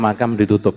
makam ditutup.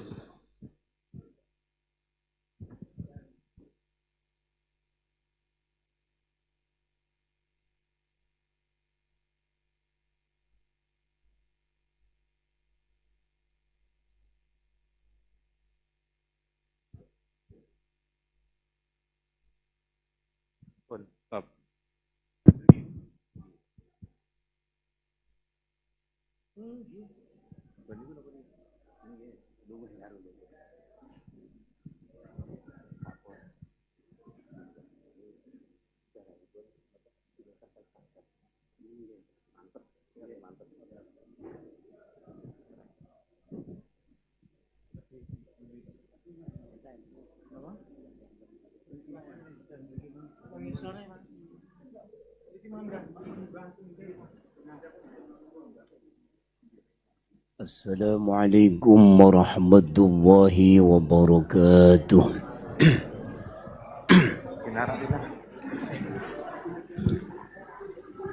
Assalamualaikum warahmatullahi wabarakatuh.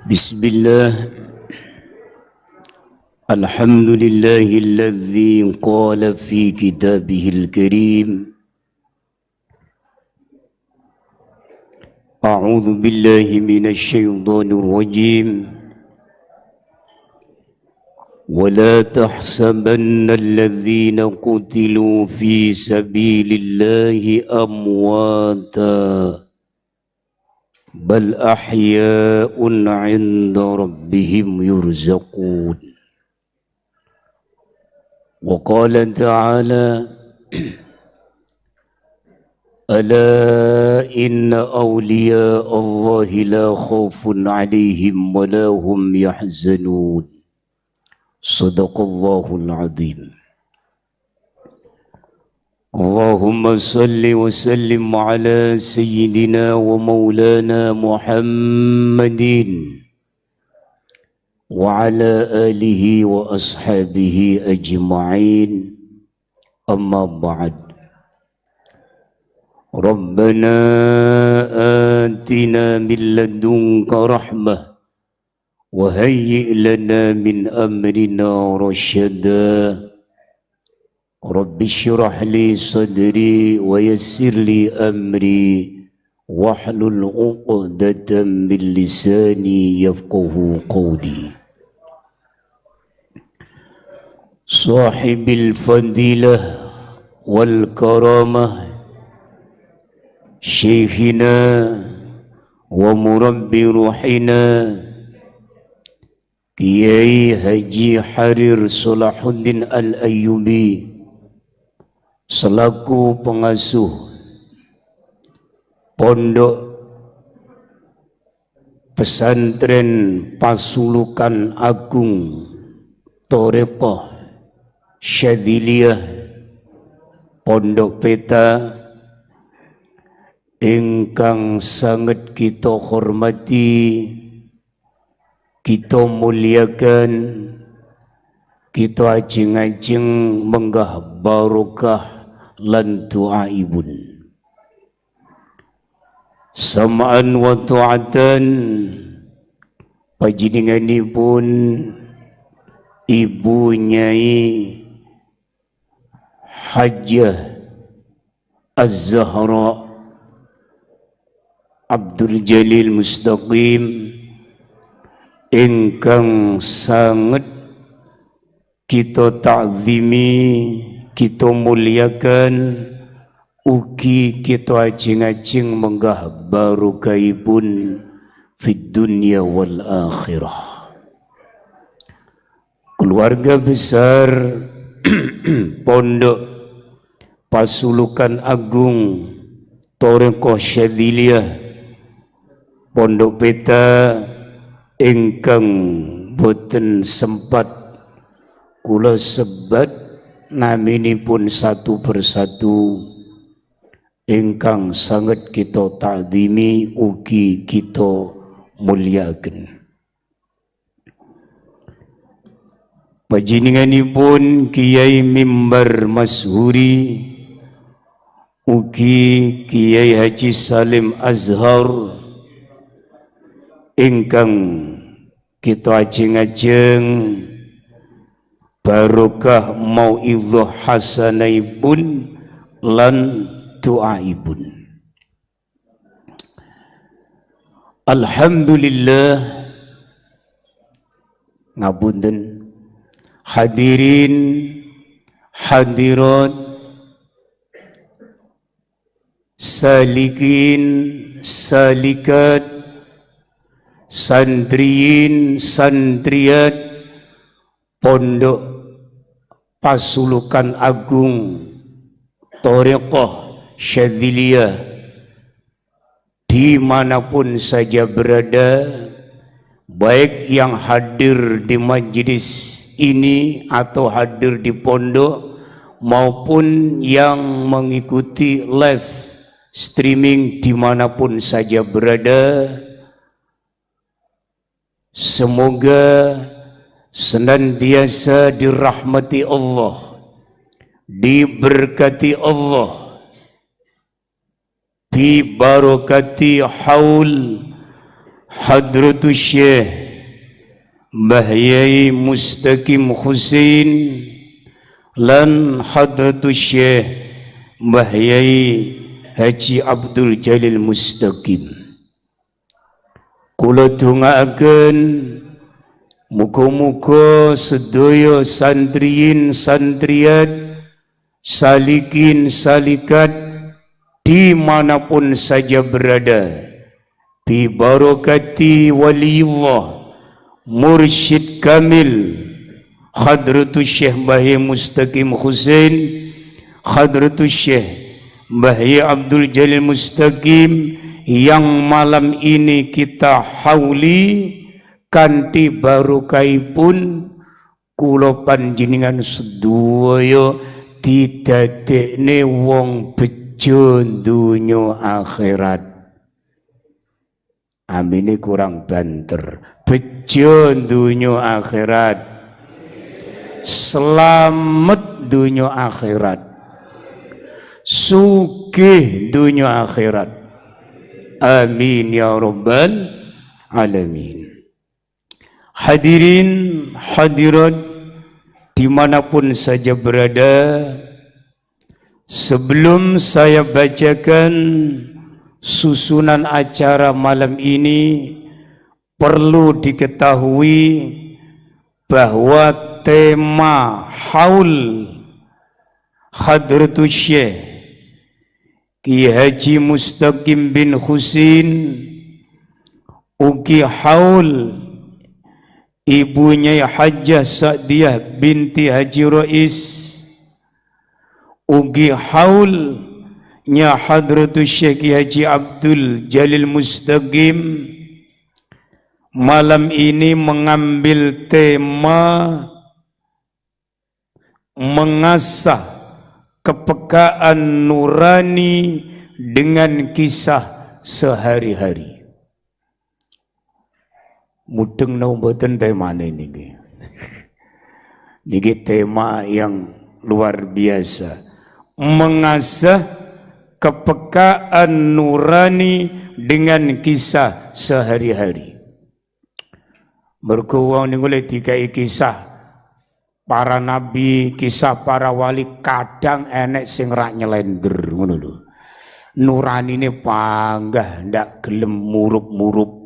Bismillah. Alhamdulillahilladzi qala fi kitabihil karim. A'udzu billahi minasy syaithanir rajim. ولا تحسبن الذين قتلوا في سبيل الله أمواتا بل أحياء عند ربهم يرزقون وقال تعالى ألا إن أولياء الله لا خوف عليهم ولا هم يحزنون Sadaqallahul azim. Allahumma salli wa sallim ala sayyidina wa maulana Muhammadin wa ala alihi wa ashabihi ajma'in. Amma ba'd. Rabbana atina min ladunka rahmah وهيئ لنا من أمرنا رشدا رب اشرح لي صدري ويسر لي أمري واحلل عقدة من لساني يفقه قولي صاحب الفضيلة والكرامة شيخنا ومربي روحنا Kiai Haji Harir Salahuddin Al-Ayyubi selaku pengasuh Pondok Pesantren Pasulukan Agung Thariqah Syadziliyah Pondok Peta ingkang sangat kita hormati, kita muliakan, kita ajeng-ajeng menggah barokah lan tu'aibun. Sama'an wa tu'atan panjenenganipun Ibu Nyai Hajjah Az-Zahra Abdul Jalil Mustaqim ingkang sangat kita ta'zimi, kita muliakan, ugi kita ajeng-ajeng menggah barokahipun fid dunya wal akhirah. Keluarga besar Pondok Pasulukan Agung Thariqah Syadziliyah Pondok Peta ingkang boten sempat kula sebat naminipun satu persatu, ingkang sangat kita ta'zimi ugi kita muliakan. Panjenenganipun Kiai Mimbar Mashuri ugi Kiai Haji Salim Azhar ingkang kita ajeng-ajeng barokah mau'idhah hasanaipun lan doaipun. Alhamdulillah, ngapunten hadirin hadirat, salikin salikat, santriin santriat Pondok Pasulukan Agung Thariqah Syadziliyah dimanapun saja berada, baik yang hadir di majlis ini atau hadir di pondok maupun yang mengikuti live streaming dimanapun saja berada, semoga senantiasa dirahmati Allah, diberkati Allah, bi barakati haul hadratus Syekh Mbah Yai Mustaqim Husain lan hadratus Syekh Mbah Yai Haji Abdul Jalil Mustaqim. Kula dongaaken muga-muga sedaya santriin santriat, salikin salikat dimanapun saja berada, bi barakati waliyullah mursyid kamil hadratus Syekh Mbah Yai Mustaqim Husain, hadratus Syekh Mbah Yai Abdul Jalil Mustaqim, yang malam ini kita hauli kanthi barokahipun kula panjenengan sedaya didadekne wong bejo dunya akhirat. Amine kurang banter. Bejo dunya akhirat, selamat dunya akhirat, sugih dunya akhirat. Amin ya rabbal alamin. Hadirin hadirat dimanapun saja berada, sebelum saya bacakan susunan acara malam ini, perlu diketahui bahwa tema haul hadratus Syekh Ki Haji Mustaqim bin Husain ugi haul ibunya Hajjah Sa'diyah binti Haji Rais, ugi haul nya hadratus Syekh Ki Haji Abdul Jalil Mustaqim, malam ini mengambil tema mengasah kepekaan nurani dengan kisah sehari-hari. Mudeng nau mboten tema ini. Niki tema yang luar biasa. Mengasah kepekaan nurani dengan kisah sehari-hari. Mergo wong niku lek dikai kisah para nabi, kisah para wali, kadang enek sing rak nyelender ngono lho. Nuranine panggah ndak gelem murup-murup.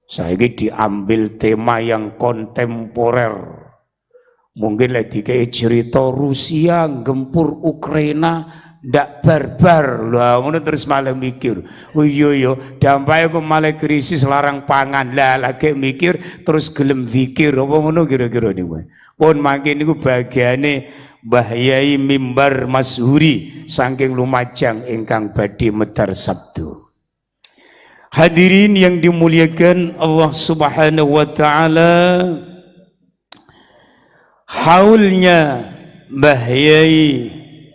Saiki diambil tema yang kontemporer. Mungkin lek dikai cerita Rusia gempur Ukraina ndak barbar lah, ngono terus malah mikir, oh iya dampake kok malah krisis larang pangan lah, lagi mikir terus gelem zikir apa ngono kira-kira niku. Pun mangke niku bagiane Mbah Yai Mimbar Masyhuri saking Lumajang ingkang badhe medhar sabdo. Hadirin yang dimuliakan Allah Subhanahu wa taala, haulnya Mbah Yai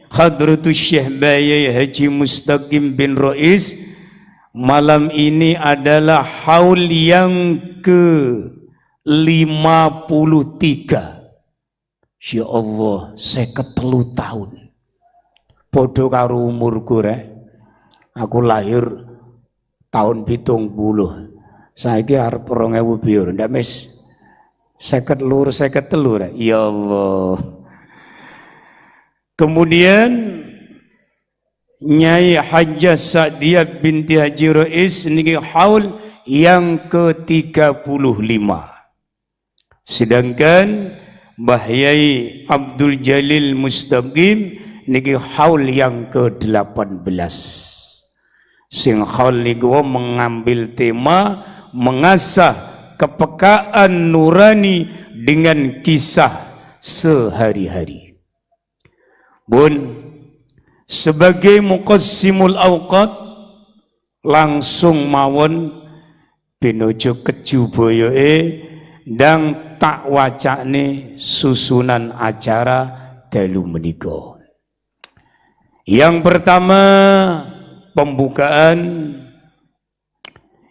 Hadratus Syekh Mbah Yai Haji Mustaqim bin Rais malam ini adalah haul yang ke-53. Ya Allah, 53 tahun. Padha karo umurku rek. Aku lahir tahun 70. Saiki arep 2000 piro? Ndak Mas? seket telur. Ya Allah. Kemudian Nyai Hajjah Sa'diyah binti Haji Rais niki haul yang ke-35. Sedangkan Mbah Yai Abdul Jalil Mustaqim niki haul yang ke-18. Sing haul niku mengambil tema mengasah kepekaan nurani dengan kisah sehari-hari. Bun, sebagai muqassimul awqat langsung mawon pinojo keju boyoke ndang tak wacane susunan acara dalu menika. Yang pertama pembukaan,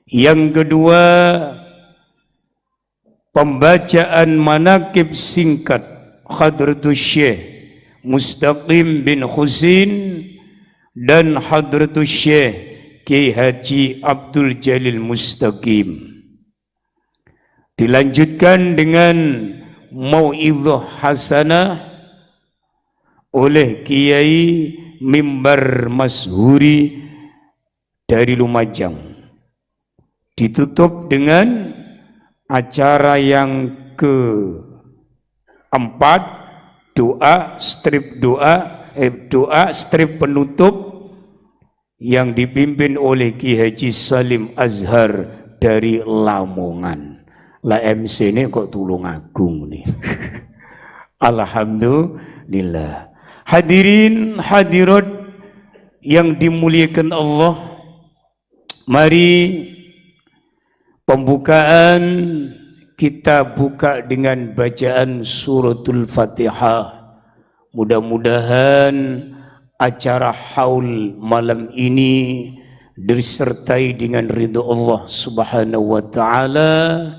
yang kedua pembacaan manaqib singkat Hadratus Syekh Mustaqim bin Husin dan Hadratus Syekh Kiai Haji Abdul Jalil Mustaqim. Dilanjutkan dengan mau'izah hasanah oleh Kiai Mimbar Mashuri dari Lumajang. Ditutup dengan acara yang keempat, doa strip penutup yang dipimpin oleh Ki Haji Salim Azhar dari Lamongan. Lah MC ini kok tulung agung nih. Alhamdulillah. Hadirin hadirat yang dimuliakan Allah, mari pembukaan kita buka dengan bacaan suratul Fatihah. Mudah-mudahan acara haul malam ini disertai dengan ridho Allah Subhanahu wa taala,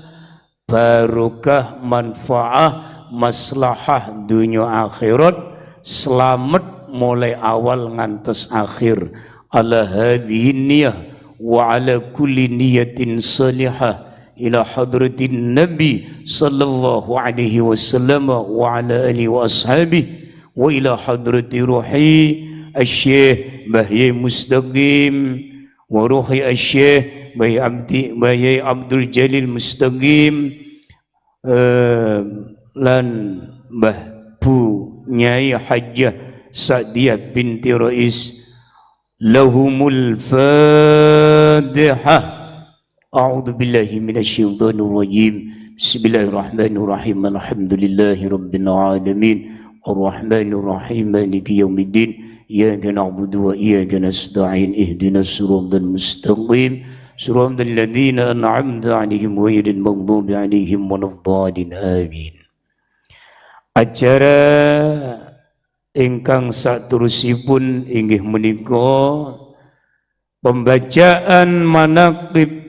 barokah, manfaah, maslahah dunia akhirat, selamat mulai awal ngantos akhir. Ala hadhihi niyah wa ala kulli niyatin salihah ila hadratin Nabi sallallahu alaihi wasallam wa ala alihi wa ashabihi wa ila hadrati ruhi asy-syekh Bahya Mustaqim wa ruhi asy-syekh Bahya Abdul Jalil Mustaqim lan Mbah Bu Nyai Hajjah Sa'diyah binti Rais. Lahumul Fatihah. A'udzu billahi minasyaitonir rajim. Bismillahirrahmanirrahim. Alhamdulillahi rabbil alamin. Arrahmanir rahim. Maliki yaumiddin. Iyyaka na'budu wa iyyaka nasta'in. Ihdinas siratal mustaqim. Siratal ladzina an'amta 'alaihim ghairil maghdubi 'alaihim waladdallin. Amin. Acara ingkang saterusipun inggih menika pembacaan manaqib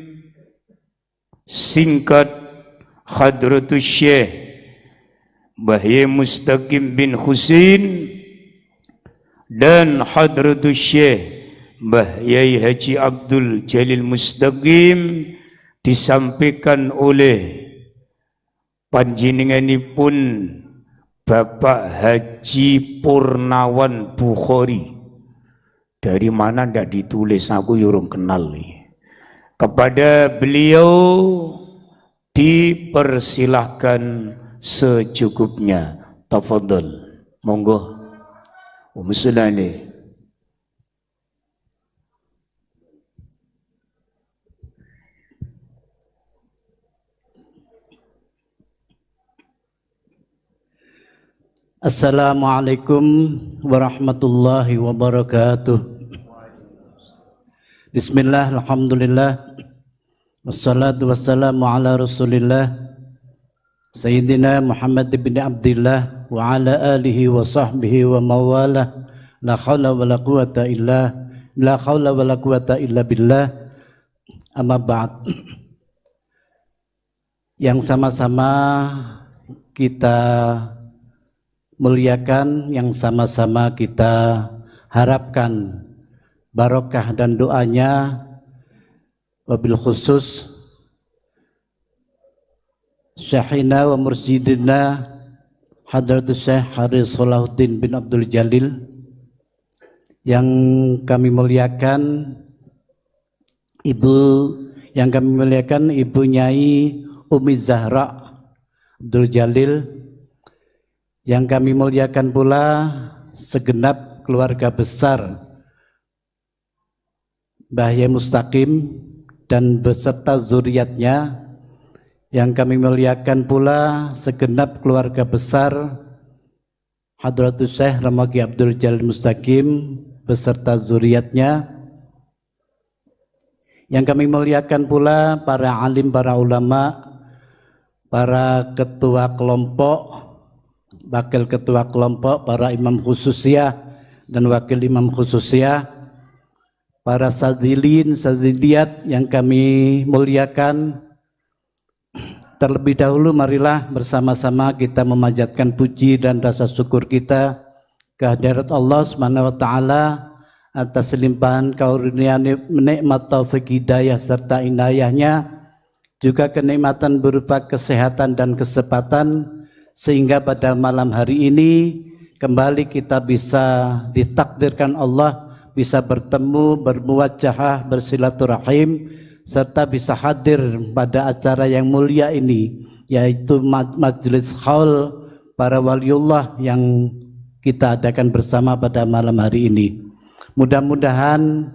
singkat Hadratus Syekh Bahya Mustaqim bin Husin dan Hadratus Syekh Bahya Haji Abdul Jalil Mustaqim disampaikan oleh panjenenganipun Bapak Haji Purnawan Bukhari. Dari mana ndak ditulis, aku yurung kenal nih. Kepada beliau dipersilahkan secukupnya. Tafadhol. Monggo. Musallani. Assalamualaikum warahmatullahi wabarakatuh. Bismillah, alhamdulillah, wassalatu wassalamu ala rasulillah Sayyidina Muhammad bin Abdillah wa ala alihi wa sahbihi wa mawalah. La hawla wa la quwata illa billah. Amma ba'd. Yang sama-sama kita muliakan, yang sama-sama kita harapkan barokah dan doanya, wabil khusus Syekhina wa mursyidina Hadratus Syekh Haris Salahuddin bin Abdul Jalil, yang kami muliakan Ibu Nyai Umi Zahra Abdul Jalil, yang kami muliakan pula segenap keluarga besar Mbah Yai Mustaqim dan beserta zuriatnya, yang kami muliakan pula segenap keluarga besar Hadratus Syekh Ramagi Abdul Jalil Mustaqim beserta zuriatnya, yang kami muliakan pula para alim, para ulama, para ketua kelompok, wakil ketua kelompok, para imam khususiyah dan wakil imam khususiyah, para sadzilin, sadzidiat yang kami muliakan. Terlebih dahulu marilah bersama-sama kita memanjatkan puji dan rasa syukur kita kehadirat Allah Subhanahu wa taala atas limpahan karunia nikmat taufik hidayah serta inayahnya, juga kenikmatan berupa kesehatan dan kesempatan, sehingga pada malam hari ini kembali kita bisa ditakdirkan Allah bisa bertemu, bermuwajahah, bersilaturahim, serta bisa hadir pada acara yang mulia ini, yaitu majelis haul para waliullah yang kita adakan bersama pada malam hari ini. Mudah-mudahan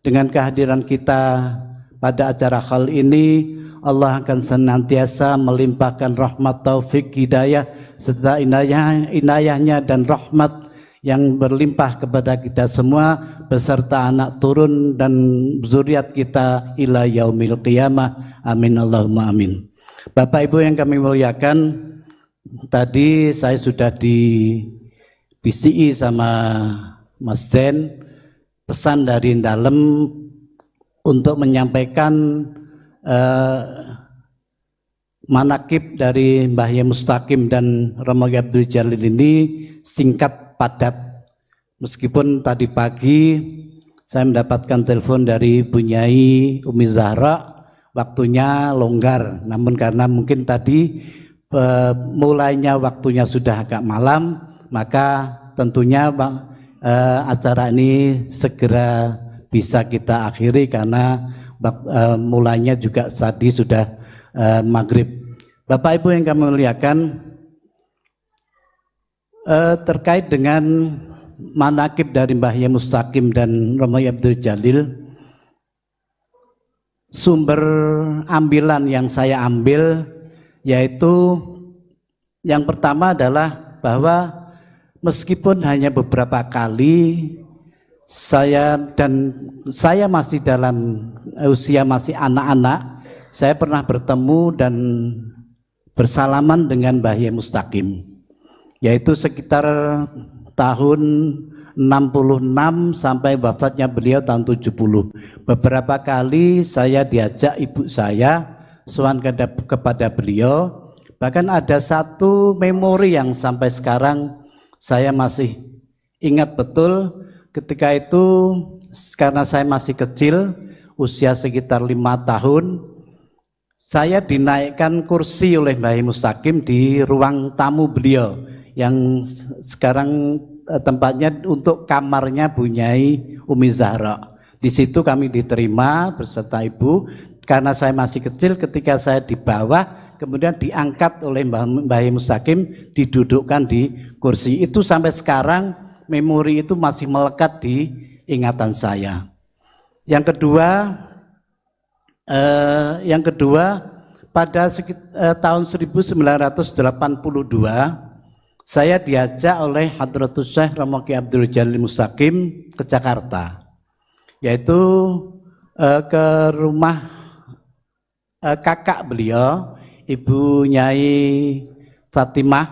dengan kehadiran kita pada acara haul ini, Allah akan senantiasa melimpahkan rahmat, taufik, hidayah serta inayahnya dan rahmat yang berlimpah kepada kita semua beserta anak turun dan zuriat kita ila yaumil qiyamah. Amin Allahumma amin. Bapak Ibu yang kami muliakan, tadi saya sudah di BCI sama Mas Zen pesan dari dalam untuk menyampaikan manakib dari Mbah Yai Mustaqim dan Ramagi Abdul Jalil ini singkat padat. Meskipun tadi pagi saya mendapatkan telepon dari Bu Nyai Umi Zahra, waktunya longgar, namun karena mungkin tadi mulainya waktunya sudah agak malam, maka tentunya acara ini segera bisa kita akhiri karena mulainya juga tadi sudah maghrib. Bapak Ibu yang kami muliakan, terkait dengan manakib dari Mbah Yai Mustaqim dan Ramagi Abdul Jalil, sumber ambilan yang saya ambil yaitu yang pertama adalah bahwa meskipun hanya beberapa kali saya masih dalam usia masih anak-anak, saya pernah bertemu dan bersalaman dengan Mbah Yai Mustaqim, yaitu sekitar tahun 66 sampai wafatnya beliau tahun 70. Beberapa kali saya diajak ibu saya sowan kepada beliau, bahkan ada satu memori yang sampai sekarang saya masih ingat betul. Ketika itu karena saya masih kecil, usia sekitar 5 tahun, saya dinaikkan kursi oleh Mbah Yai Mustaqim di ruang tamu beliau yang sekarang tempatnya untuk kamarnya Bu Nyai Umi Zahra. Di situ kami diterima beserta ibu. Karena saya masih kecil, ketika saya di bawah, kemudian diangkat oleh Mbah Yai Mustaqim, didudukkan di kursi. Itu sampai sekarang memori itu masih melekat di ingatan saya. Yang kedua, pada tahun 1982 saya diajak oleh Hadratus Syekh Ramagi Abdul Jalil Mustaqim ke Jakarta, yaitu ke rumah kakak beliau, Ibu Nyai Fatimah,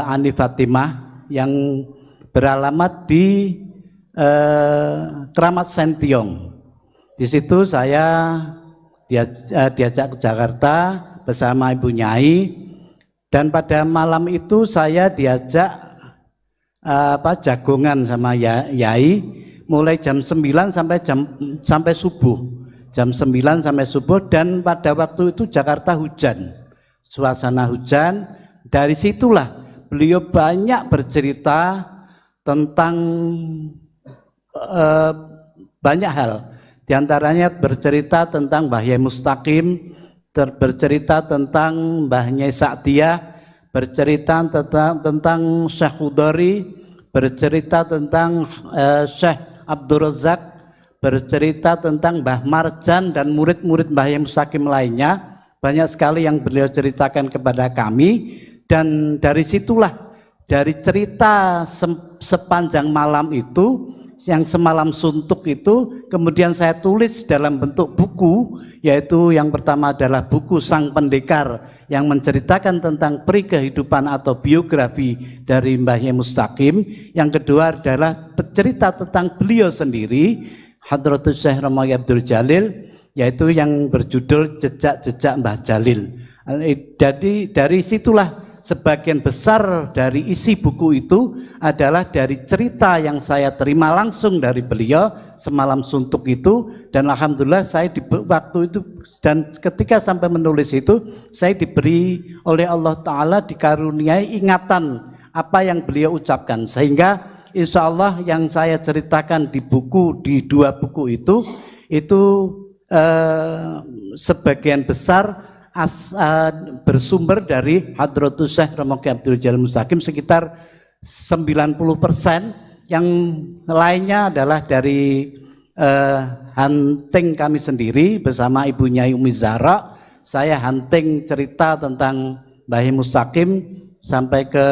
Ani Fatimah, yang beralamat di Kramat Sentiong. Di situ saya diajak ke Jakarta bersama Ibu Nyai. Dan pada malam itu saya diajak jagongan sama Yai mulai jam 9 sampai subuh. Jam 9 sampai subuh, dan pada waktu itu Jakarta hujan. suasana hujan. Dari situlah beliau banyak bercerita tentang banyak hal. Di antaranya bercerita tentang Mbah Yai Mustaqim, bercerita tentang Mbah Nyai Sa'diyah, bercerita tentang Syekh Khudari, bercerita tentang Syekh Abdul Razak, bercerita tentang Mbah Marjan dan murid-murid Mbah Yai Mustaqim lainnya. Banyak sekali yang beliau ceritakan kepada kami, dan dari situlah, dari cerita sepanjang malam itu, yang semalam suntuk itu, kemudian saya tulis dalam bentuk buku, yaitu yang pertama adalah buku Sang Pendekar yang menceritakan tentang peri kehidupan atau biografi dari Mbah Yai Mustaqim. Yang kedua adalah cerita tentang beliau sendiri, Hadratus Syekh Romo Abdul Jalil, yaitu yang berjudul Jejak-Jejak Mbah Jalil. Jadi dari situlah sebagian besar dari isi buku itu adalah dari cerita yang saya terima langsung dari beliau semalam suntuk itu, dan alhamdulillah saya di waktu itu dan ketika sampai menulis itu saya diberi oleh Allah Ta'ala, dikaruniai ingatan apa yang beliau ucapkan, sehingga insya Allah yang saya ceritakan di buku, di dua buku itu sebagian besar bersumber dari Hadratus Syekh Romo Abdul Jalil Mustaqim sekitar 90%, yang lainnya adalah dari hunting kami sendiri bersama Ibu Nyai Umi Zahra. Saya hunting cerita tentang Mbah Yai Mustaqim sampai ke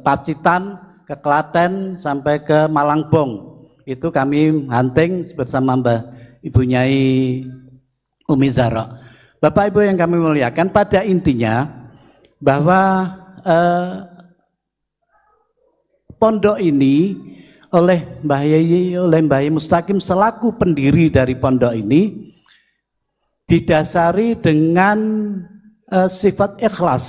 Pacitan, ke Klaten, sampai ke Malangbong. Itu kami hunting bersama Ibu Nyai Umi Zahra. Bapak Ibu yang kami muliakan, pada intinya bahwa pondok ini oleh Mbah Yai Mustaqim selaku pendiri dari pondok ini didasari dengan sifat ikhlas.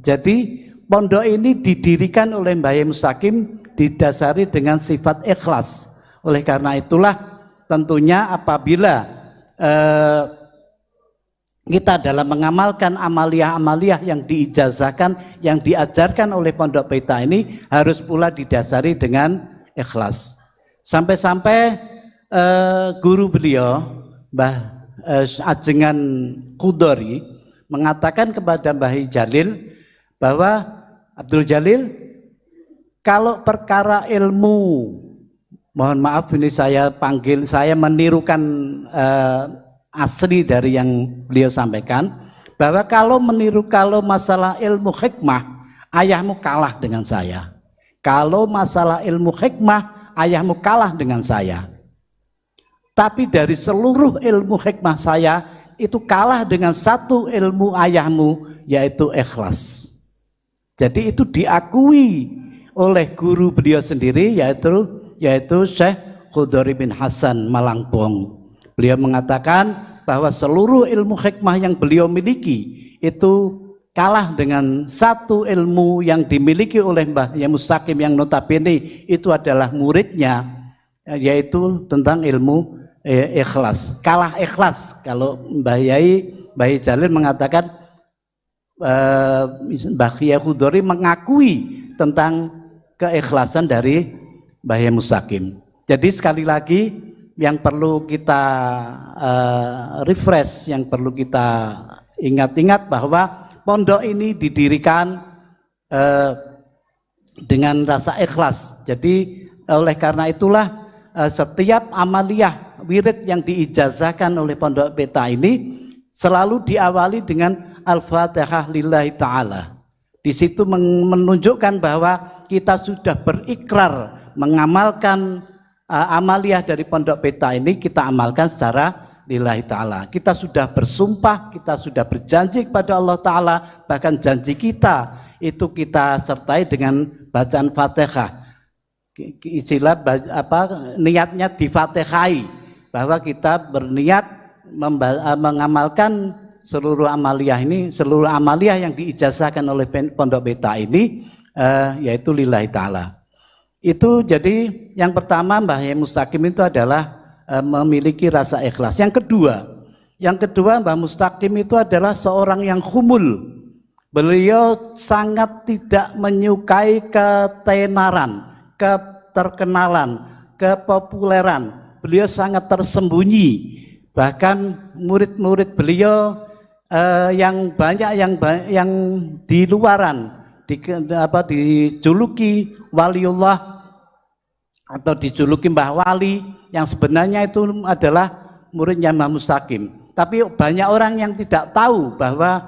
Jadi pondok ini didirikan oleh Mbah Yai Mustaqim didasari dengan sifat ikhlas. Oleh karena itulah tentunya apabila kita dalam mengamalkan amaliyah-amaliyah yang diijazahkan, yang diajarkan oleh Pondok Pelita ini harus pula didasari dengan ikhlas. Sampai-sampai guru beliau, Mbah Ajengan Khudari, mengatakan kepada Mbah Jalil bahwa Abdul Jalil, kalau perkara ilmu, mohon maaf ini saya menirukan asli dari yang beliau sampaikan, bahwa kalau masalah ilmu hikmah, ayahmu kalah dengan saya. Kalau masalah ilmu hikmah, ayahmu kalah dengan saya. Tapi dari seluruh ilmu hikmah saya, itu kalah dengan satu ilmu ayahmu, yaitu ikhlas. Jadi itu diakui oleh guru beliau sendiri, yaitu Syekh Khudari bin Hasan Malangbong. Beliau mengatakan bahwa seluruh ilmu hikmah yang beliau miliki itu kalah dengan satu ilmu yang dimiliki oleh Mbah Yai Mustaqim yang notabene itu adalah muridnya, yaitu tentang ilmu ikhlas. Kalah ikhlas. Kalau Mbah Yai Jalil mengatakan Mbah Yai Khudari mengakui tentang keikhlasan dari Mbah Yai Mustaqim. Jadi sekali lagi yang perlu kita refresh, yang perlu kita ingat-ingat bahwa pondok ini didirikan dengan rasa ikhlas. Jadi oleh karena itulah setiap amaliyah wirid yang diijazahkan oleh Pondok Pelita ini selalu diawali dengan Al-Fatihah lillahi ta'ala. Di situ menunjukkan bahwa kita sudah berikrar mengamalkan amaliyah dari Pondok Pelita ini, kita amalkan secara lillahi ta'ala. Kita sudah bersumpah, kita sudah berjanji kepada Allah Ta'ala, bahkan janji kita itu kita sertai dengan bacaan Fatihah. Istilah niatnya difatihai, bahwa kita berniat mengamalkan seluruh amaliyah ini, seluruh amaliyah yang diijazahkan oleh Pondok Pelita ini, yaitu lillahi ta'ala. Itu jadi yang pertama Mbah Yai Mustaqim itu adalah memiliki rasa ikhlas. Yang kedua Mbah Mustaqim itu adalah seorang yang humul. Beliau sangat tidak menyukai ketenaran, keterkenalan, kepopuleran. Beliau sangat tersembunyi. Bahkan murid-murid beliau yang banyak yang di luaran dijuluki waliullah atau dijuluki Mbah Wali, yang sebenarnya itu adalah muridnya Mbah Mustaqim. Tapi banyak orang yang tidak tahu bahwa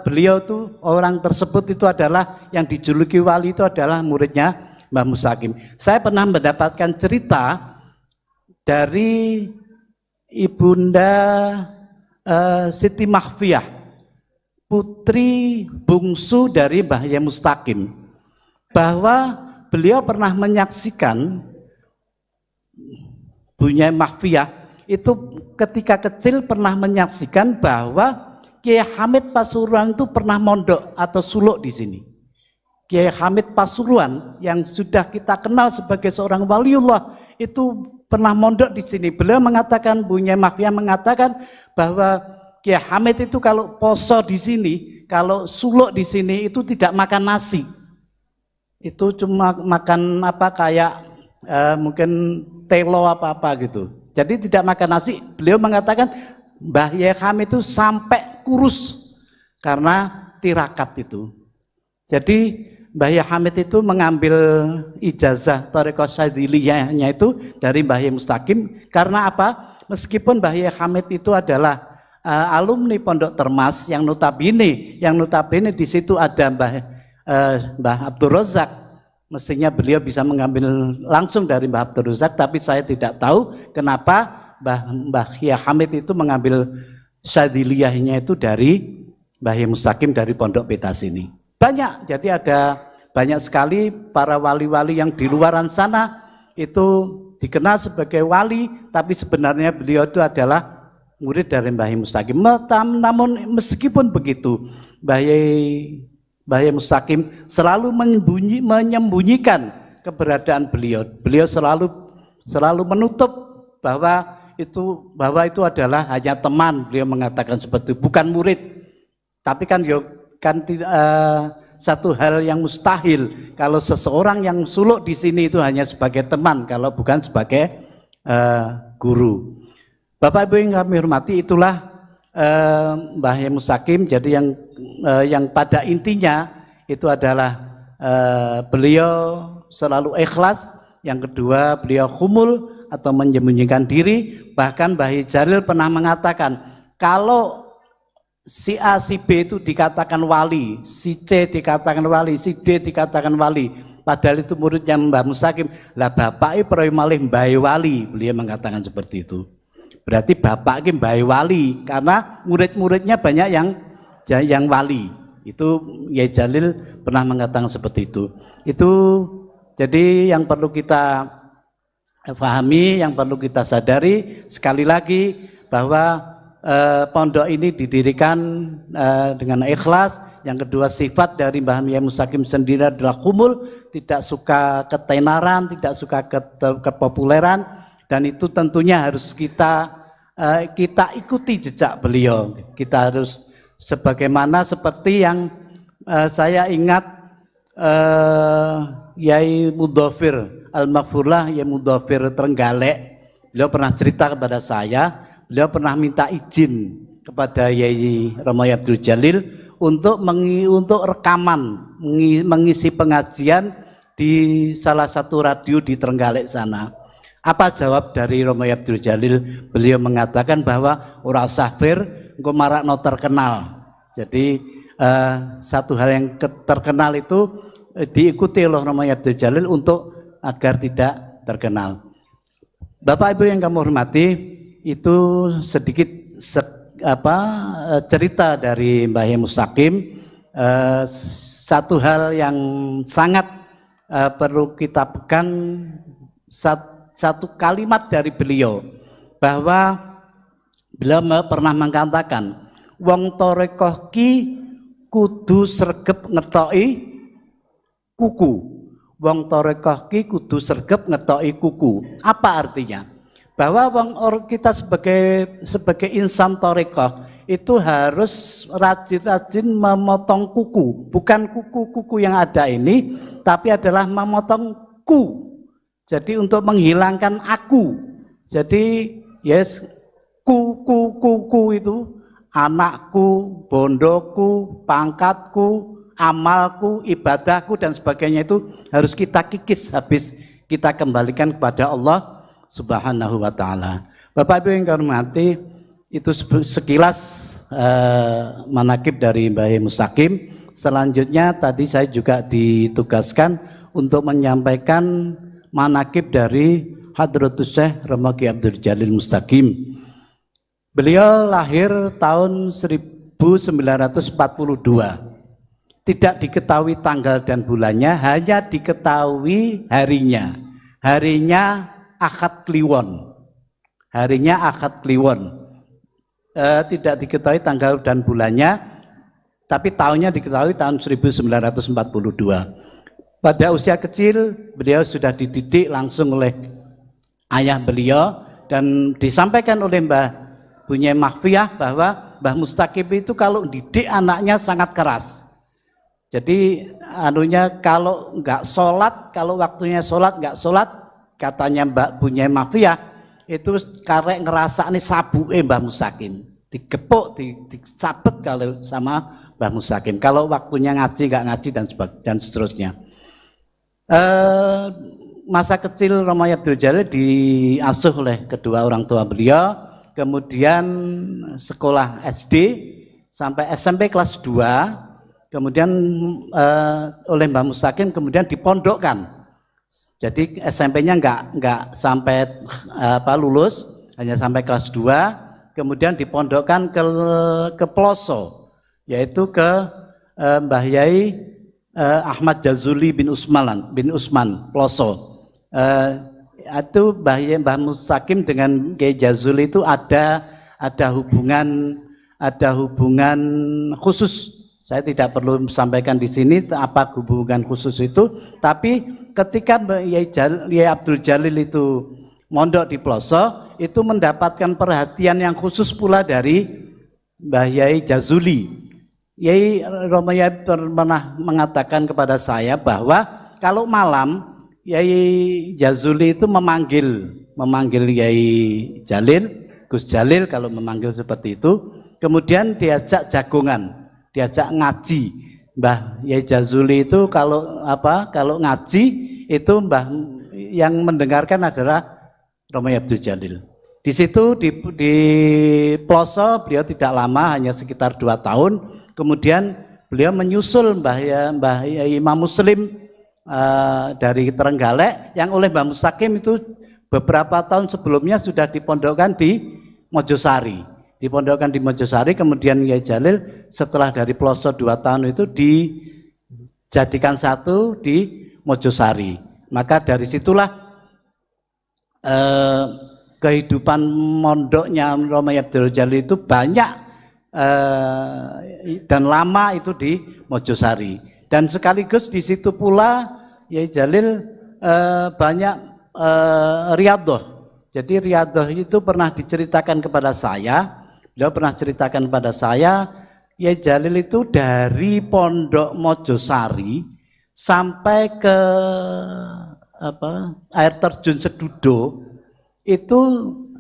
beliau itu, orang tersebut itu adalah yang dijuluki wali itu adalah muridnya Mbah Mustaqim. Saya pernah mendapatkan cerita dari Ibunda Siti Mahfiyah, putri bungsu dari Mbah Yai Mustaqim, bahwa beliau pernah menyaksikan Bunyai Mahfiyah itu ketika kecil pernah menyaksikan bahwa Kiai Hamid Pasuruan itu pernah mondok atau suluk di sini. Kiai Hamid Pasuruan yang sudah kita kenal sebagai seorang waliullah itu pernah mondok di sini. Beliau mengatakan, Bunyai Mahfiyah mengatakan bahwa Kiai Hamid itu kalau poso di sini, kalau suluk di sini itu tidak makan nasi. Itu cuma makan kayak mungkin telo apa gitu. Jadi tidak makan nasi. Beliau mengatakan Mbah Yai Hamid itu sampai kurus karena tirakat itu. Jadi Mbah Yai Hamid itu mengambil ijazah Thariqah Syadziliyahnya itu dari Mbah Yai Mustaqim. Karena apa? Meskipun Mbah Yai Hamid itu adalah alumni Pondok Termas yang notabene di situ ada Mbah Abdul Razak. Mestinya beliau bisa mengambil langsung dari Mbah Abdul Razak, tapi saya tidak tahu kenapa Mbah Yai Hamid itu mengambil Syadziliyahnya itu dari Mbah Yai Mustaqim dari Pondok Peta sini. Banyak, jadi ada banyak sekali para wali-wali yang di luaran sana itu dikenal sebagai wali, tapi sebenarnya beliau itu adalah murid dari Mbah Yai Mustaqim. Namun meskipun begitu, Mbah Yai Mustaqim selalu menyembunyikan keberadaan beliau. Beliau selalu menutup bahwa itu adalah hanya teman. Beliau mengatakan seperti itu, bukan murid. Tapi kan satu hal yang mustahil kalau seseorang yang suluk di sini itu hanya sebagai teman, kalau bukan sebagai guru. Bapak Ibu yang kami hormati, itulah Mbah Yai Mustaqim. Jadi yang pada intinya itu adalah beliau selalu ikhlas. Yang kedua, beliau khumul atau menyembunyikan diri. Bahkan Mbah Yai Jalil pernah mengatakan, kalau si A, si B itu dikatakan wali, si C dikatakan wali, si D dikatakan wali, padahal itu muridnya Mbah Mustaqim, lah bapak pernah malih Mbah Wali. Beliau mengatakan seperti itu. Berarti bapak ki Mbah Wali, karena murid-muridnya banyak yang wali. Itu Yai Jalil pernah mengatakan seperti itu. Itu jadi yang perlu kita pahami, yang perlu kita sadari sekali lagi bahwa pondok ini didirikan dengan ikhlas. Yang kedua, sifat dari Mbah Yai Mustaqim sendiri adalah khumul, tidak suka ketenaran, tidak suka kepopuleran, dan itu tentunya harus kita ikuti jejak beliau. Kita harus sebagaimana seperti yang saya ingat Yai Mudhafir Al-Maghfurlah, Yai Mudhafir Trenggalek, beliau pernah cerita kepada saya. Beliau pernah minta izin kepada Yai Romo Abdul Jalil untuk rekaman, mengisi pengajian di salah satu radio di Trenggalek sana. Apa jawab dari Romo Abdul Jalil? Beliau mengatakan bahwa ora safir engko marakno terkenal. Jadi satu hal yang terkenal itu diikuti oleh Romo Abdul Jalil untuk agar tidak terkenal. Bapak Ibu yang kami hormati, itu sedikit cerita dari Mbah Yai Mustaqim. Satu hal yang sangat perlu kita pegang, satu kalimat dari beliau, bahwa beliau pernah mengatakan, wong torekoh ki kudu sregep ngetoki kuku. Wong torekoh ki kudu sregep ngetoki kuku. Apa artinya? Bahwa kita sebagai insan torekoh itu harus rajin-rajin memotong kuku, bukan kuku-kuku yang ada ini, tapi adalah memotong ku. Jadi untuk menghilangkan aku. Jadi yes, kuku itu anakku, bondoku, pangkatku, amalku, ibadahku dan sebagainya itu harus kita kikis habis kita kembalikan kepada Allah Subhanahu wa taala. Bapak Ibu yang kami hormati, itu sekilas manakib dari Mbah Mustaqim. Selanjutnya tadi saya juga ditugaskan untuk menyampaikan manakib dari Hadratus Syekh Romo Kiai Abdul Jalil Mustaqim. Beliau lahir tahun 1942. Tidak diketahui tanggal dan bulannya, hanya diketahui harinya. Harinya Ahad Kliwon. Harinya Ahad Kliwon. Tidak diketahui tanggal dan bulannya, tapi tahunnya diketahui tahun 1942. Pada usia kecil beliau sudah dididik langsung oleh ayah beliau dan disampaikan oleh Mbah Bunyai Mahfiyah bahwa Mbah Mustaqim itu kalau didik anaknya sangat keras. Jadi kalau nggak sholat, kalau waktunya sholat nggak sholat, katanya Mbak Bunyai Mahfiyah itu karek ngerasa nih sabuke Mbah Mustaqim, digepuk, dicabet kalau sama Mbah Mustaqim. Kalau waktunya ngaji nggak ngaji dan seterusnya. Masa kecil Romo Abdul Jalil diasuh oleh kedua orang tua beliau, kemudian sekolah SD sampai SMP kelas 2. Kemudian oleh Mbah Mustaqim kemudian dipondokkan. Jadi SMP-nya enggak sampai lulus, hanya sampai kelas 2. Kemudian dipondokkan ke Ploso, yaitu ke Mbah Yai Ahmad Jazuli bin Usman Ploso. Itu Mbah Mustaqim dengan Kiai Jazuli itu ada hubungan khusus. Saya tidak perlu sampaikan di sini apa hubungan khusus itu, tapi ketika Yai Abdul Jalil itu mondok di Ploso, itu mendapatkan perhatian yang khusus pula dari Mbah Yai Jazuli. Yai Romo Yai pernah mengatakan kepada saya bahwa kalau malam Yai Jazuli itu memanggil Yai Jalil, Gus Jalil kalau memanggil seperti itu, kemudian diajak jagongan. Diajak ngaji. Mbah Yai Jazuli itu kalau ngaji itu Mbah yang mendengarkan adalah Romo Abdul Jalil. Di situ di Ploso beliau tidak lama, hanya sekitar 2 tahun. Kemudian beliau menyusul Mbah Yai Imam Muslim dari Trenggalek yang oleh Mbah Mustaqim itu beberapa tahun sebelumnya sudah dipondokkan di Mojosari. Dipondokkan di Mojosari, kemudian Yai Jalil setelah dari Ploso 2 tahun itu dijadikan satu di Mojosari. Maka dari situlah kehidupan mondoknya Romo Abdul Jalil itu banyak dan lama itu di Mojosari. Dan sekaligus di situ pula Yai Jalil banyak riyadhah. Jadi riyadhah itu pernah diceritakan kepada saya. Beliau pernah ceritakan pada saya, Yai Jalil itu dari Pondok Mojosari sampai ke air terjun Sedudo itu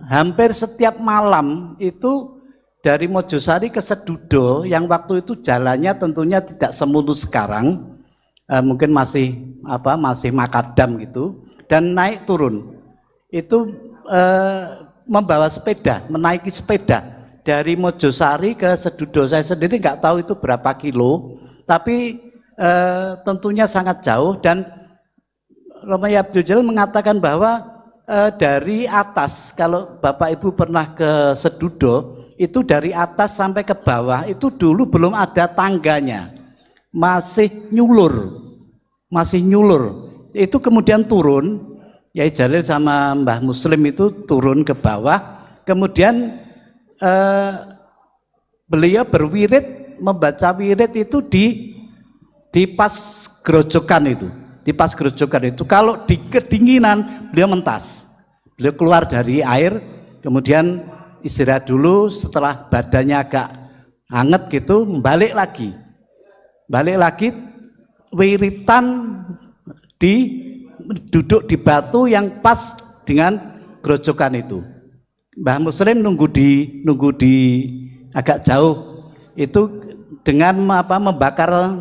hampir setiap malam itu dari Mojosari ke Sedudo yang waktu itu jalannya tentunya tidak semulus sekarang, mungkin masih makadam gitu, dan naik turun itu membawa sepeda, menaiki sepeda. Dari Mojosari ke Sedudo, saya sendiri nggak tahu itu berapa kilo, tapi tentunya sangat jauh. Dan Romo Abdul Jalil mengatakan bahwa dari atas, kalau Bapak Ibu pernah ke Sedudo, itu dari atas sampai ke bawah itu dulu belum ada tangganya, masih nyulur. Itu kemudian turun, Yai Jalil sama Mbah Muslim itu turun ke bawah, kemudian beliau berwirid, membaca wirid itu di pas gerojokan itu. Di pas gerojokan itu, kalau di kedinginan beliau mentas. Beliau keluar dari air, kemudian istirahat dulu, setelah badannya agak anget gitu, balik lagi wiritan duduk di batu yang pas dengan grojokan itu. Mbah Muslim nunggu di agak jauh itu dengan membakar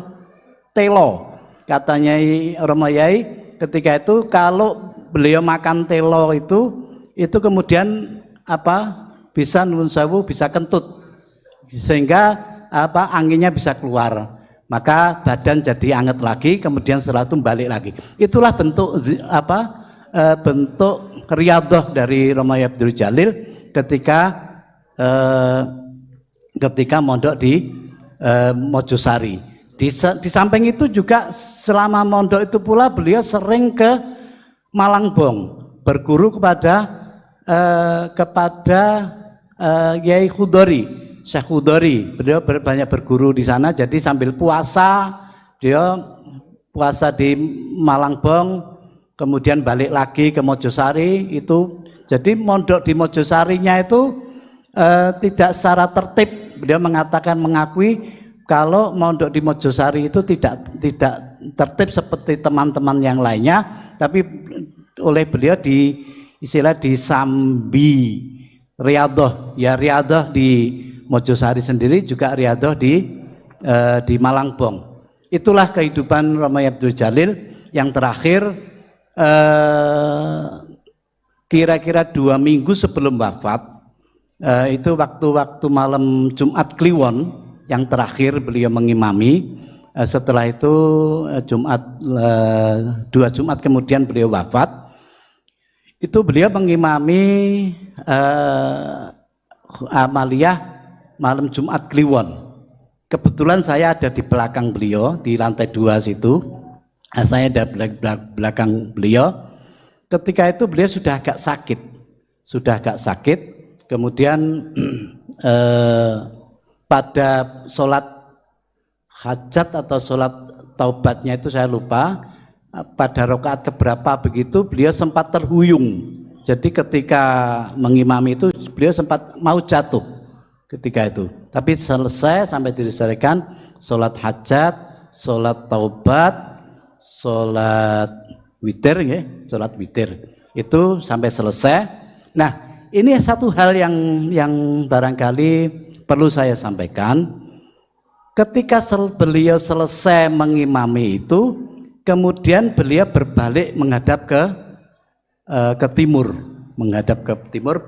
telo. Katanya Romo Yai ketika itu kalau beliau makan telo itu kemudian bisa nuwun sewu, bisa kentut sehingga anginnya bisa keluar, maka badan jadi anget lagi, kemudian setelah itu balik lagi. Itulah bentuk bentuk riyadhah dari Romo Yai Abdul Jalil ketika mondok di Mojosari. Di samping itu juga selama mondok itu pula beliau sering ke Malangbong berguru kepada Yai Khudori, Syekh Khudori. Beliau banyak berguru di sana, jadi sambil puasa dia puasa di Malangbong, kemudian balik lagi ke Mojosari itu. Jadi mondok di Mojosarinya itu tidak secara tertib. Beliau mengakui kalau mondok di Mojosari itu tidak tertib seperti teman-teman yang lainnya, tapi oleh beliau disambi riyadhah, ya riyadhah di Mojosari sendiri, juga riyadhah di Malangbong. Itulah kehidupan Romo Yai Abdul Jalil yang terakhir. Kira-kira 2 minggu sebelum wafat, itu waktu malam Jumat Kliwon yang terakhir beliau mengimami. Setelah itu 2 Jumat kemudian beliau wafat. Itu beliau mengimami amaliyah malam Jumat Kliwon. Kebetulan saya ada di belakang beliau, di lantai 2 situ. Saya ada belakang beliau. Ketika itu beliau sudah agak sakit. Kemudian pada sholat hajat atau sholat taubatnya itu saya lupa, pada rakaat keberapa begitu beliau sempat terhuyung. Jadi ketika mengimami itu beliau sempat mau jatuh ketika itu. Tapi selesai sampai diselesaikan sholat hajat, sholat taubat, sholat witir, ya, sholat witir itu sampai selesai. Nah, ini satu hal yang barangkali perlu saya sampaikan. Ketika beliau selesai mengimami itu, kemudian beliau berbalik menghadap ke timur,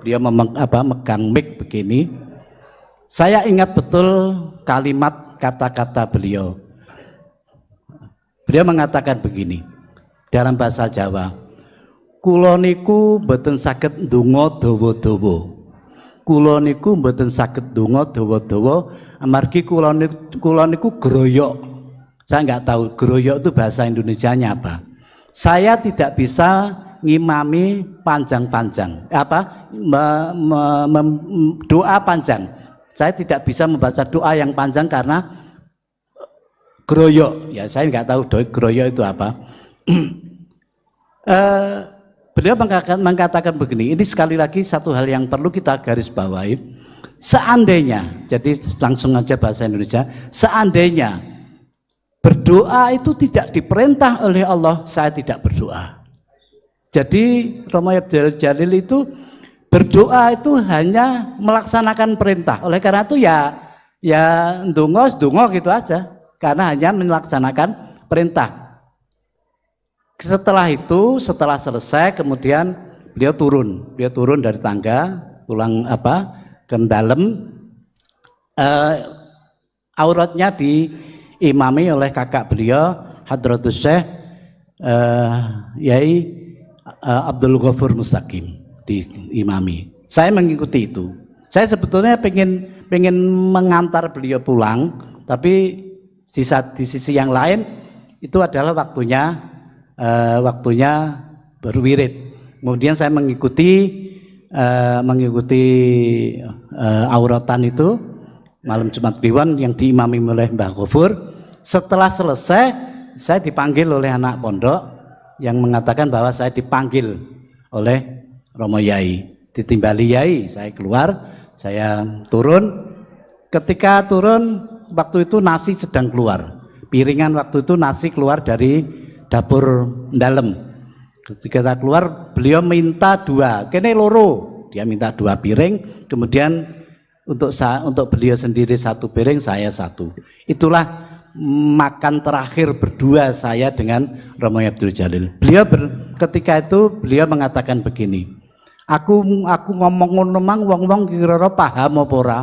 beliau megang mic begini. Saya ingat betul kalimat kata-kata beliau. Beliau mengatakan begini dalam bahasa Jawa, kula niku mboten saged ndonga dawa-dawa. Kula niku mboten saged ndonga dawa-dawa amargi kula niku groyok. Saya nggak tahu groyok itu bahasa Indonesianya apa. Saya tidak bisa ngimami panjang-panjang, doa panjang. Saya tidak bisa membaca doa yang panjang karena groyok. Ya, saya nggak tahu groyok itu apa. Beliau mengatakan begini, ini sekali lagi satu hal yang perlu kita garis bawahi. Seandainya, jadi langsung aja bahasa Indonesia, seandainya berdoa itu tidak diperintah oleh Allah, saya tidak berdoa. Jadi Romo Yai Abdul Jalil itu berdoa itu hanya melaksanakan perintah. Oleh karena itu ya ndonga gitu aja, karena hanya melaksanakan perintah. Setelah itu, setelah selesai, kemudian beliau turun dari tangga, pulang ke dalam. Auratnya diimami oleh kakak beliau, Hadratus Syekh Yai Abdul Ghafur Mustaqim, diimami. Saya mengikuti itu. Saya sebetulnya pengen mengantar beliau pulang, tapi di sisi yang lain itu adalah waktunya berwirid. Kemudian saya mengikuti auratan itu malam Jumat Kliwon yang diimami oleh Mbah Ghafur. Setelah selesai, saya dipanggil oleh anak pondok yang mengatakan bahwa saya dipanggil oleh Romo Yai. Ditimbali Yai, saya keluar, saya turun. Ketika turun waktu itu nasi sedang keluar. Piringan waktu itu nasi keluar dari dapur dalam. Ketika keluar beliau minta 2, kene loro. Dia minta 2 piring, kemudian untuk beliau sendiri 1 piring, saya 1. Itulah makan terakhir berdua saya dengan Romo Abdul Jalil. Ketika itu beliau mengatakan begini, aku ngomong ngono mang wong-wong kira-kira paham apa ora?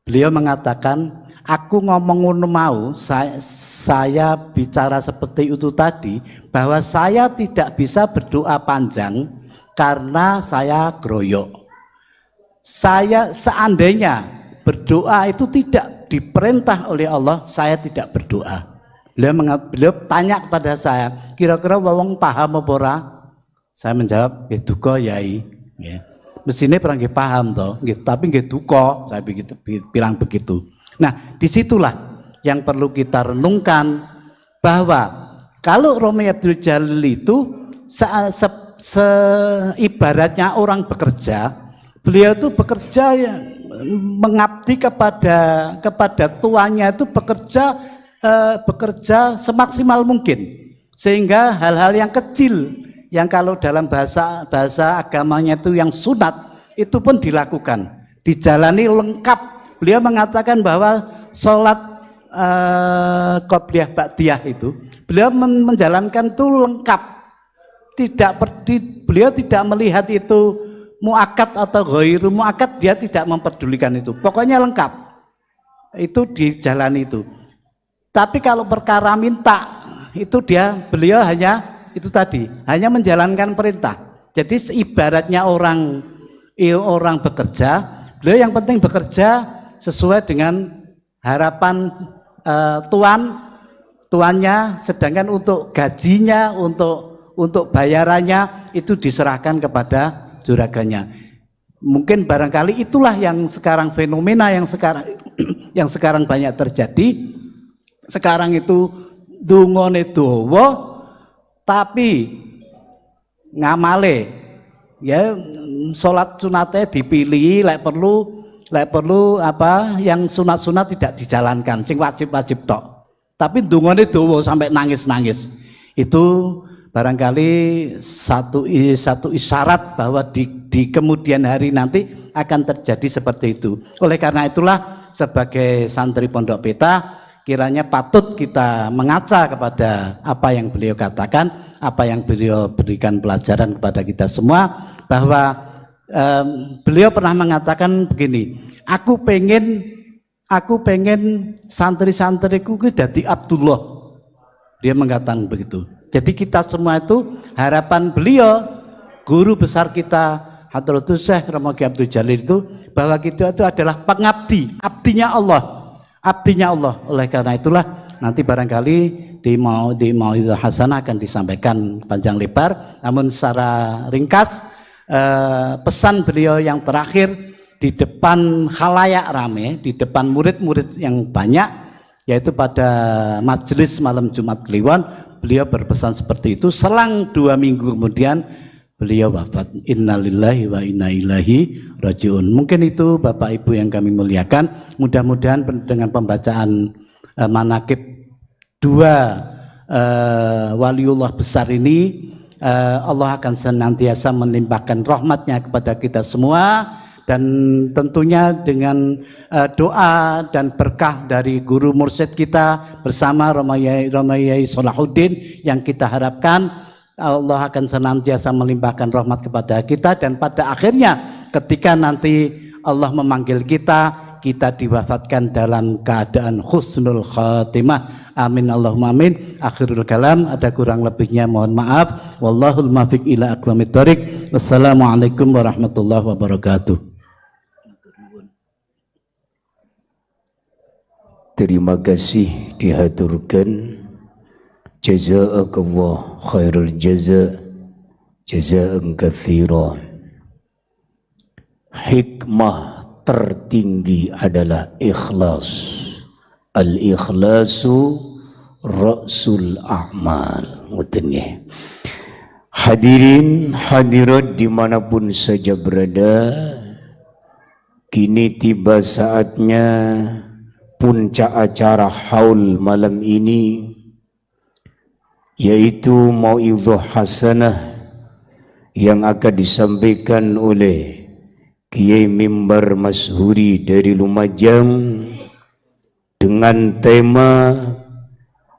Beliau mengatakan, aku ngomong ngono mau, saya bicara seperti itu tadi, bahwa saya tidak bisa berdoa panjang karena saya groyok. Saya seandainya berdoa itu tidak diperintah oleh Allah, saya tidak berdoa. Beliau tanya kepada saya, kira-kira wong paham apa ora? Saya menjawab, nggih duka yai. Ya. Mesine perang nggih paham toh, tapi nggih duka, saya bilang begitu. Nah, disitulah yang perlu kita renungkan bahwa kalau Romo Abdul Jalil itu ibaratnya orang bekerja, beliau itu bekerja mengabdi kepada tuannya itu bekerja semaksimal mungkin, sehingga hal-hal yang kecil yang kalau dalam bahasa agamanya itu yang sunat itu pun dilakukan, dijalani lengkap. Beliau mengatakan bahwa sholat qobliyah ba'diyah itu beliau menjalankan itu lengkap, beliau tidak melihat itu muakkad atau ghairu muakkad, dia tidak memperdulikan itu, pokoknya lengkap itu dijalani itu. Tapi kalau perkara minta itu beliau hanya itu tadi, hanya menjalankan perintah. Jadi ibaratnya orang bekerja, beliau yang penting bekerja sesuai dengan harapan tuannya, sedangkan untuk gajinya, untuk bayarannya itu diserahkan kepada juraganya. Mungkin barangkali itulah yang sekarang fenomena yang sekarang banyak terjadi. Sekarang itu dungone dawa tapi ngamale ya, sholat sunatnya dipilih, lek perlu apa yang sunat-sunat tidak dijalankan, sing wajib-wajib tok. Tapi dungone dawa sampai nangis-nangis. Itu barangkali satu isyarat bahwa di kemudian hari nanti akan terjadi seperti itu. Oleh karena itulah sebagai santri Pondok Peta kiranya patut kita mengaca kepada apa yang beliau katakan, apa yang beliau berikan pelajaran kepada kita semua, bahwa beliau pernah mengatakan begini, aku pengen santri-santriku dadi Abdullah. Dia mengatakan begitu. Jadi kita semua itu harapan beliau, guru besar kita Hadratus Syekh Romo Abdul Jalil itu, bahwa kita itu adalah pengabdi, abdinya Allah. Oleh karena itulah nanti barangkali di Mau'izah Hasanah akan disampaikan panjang lebar, namun secara ringkas pesan beliau yang terakhir di depan khalayak rame, di depan murid-murid yang banyak, yaitu pada majelis malam Jumat Kliwon, beliau berpesan seperti itu. Selang 2 minggu kemudian beliau wafat. Innalillahi wa inna ilaihi rajiun. Mungkin itu Bapak Ibu yang kami muliakan. Mudah-mudahan dengan pembacaan manaqib 2 waliullah besar ini, Allah akan senantiasa menimpahkan rahmatnya kepada kita semua, dan tentunya dengan doa dan berkah dari guru mursyid kita bersama Romo Yai Salahuddin yang kita harapkan Allah akan senantiasa melimpahkan rahmat kepada kita, dan pada akhirnya ketika nanti Allah memanggil kita diwafatkan dalam keadaan husnul khatimah. Amin Allahumma amin. Akhirul kalam, ada kurang lebihnya mohon maaf. Wallahul muwaffiq ila aqwamit thoriq. Wassalamualaikum warahmatullahi wabarakatuh. Terima kasih dihaturkan. Jazakallah khairul jazaan katsira. Hikmah tertinggi adalah ikhlas. Al-ikhlasu ra'sul a'mal. Hadirin hadirat dimanapun saja berada, Kini tiba saatnya puncak acara haul malam ini, yaitu mau'izah hasanah yang akan disampaikan oleh Kiai Mimbar Mashuri dari Lumajang dengan tema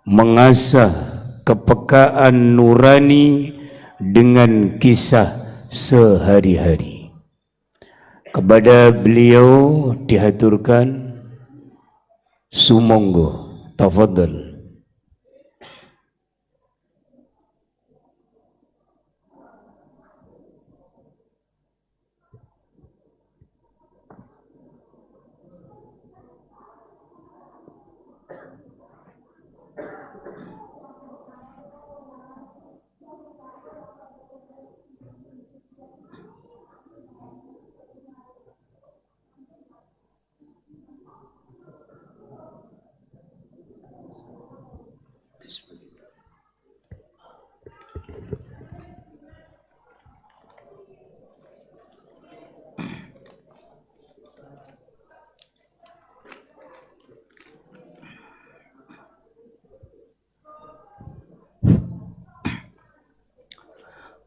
mengasah kepekaan nurani dengan kisah sehari-hari. Kepada beliau dihaturkan, sumonggo, tafadhal.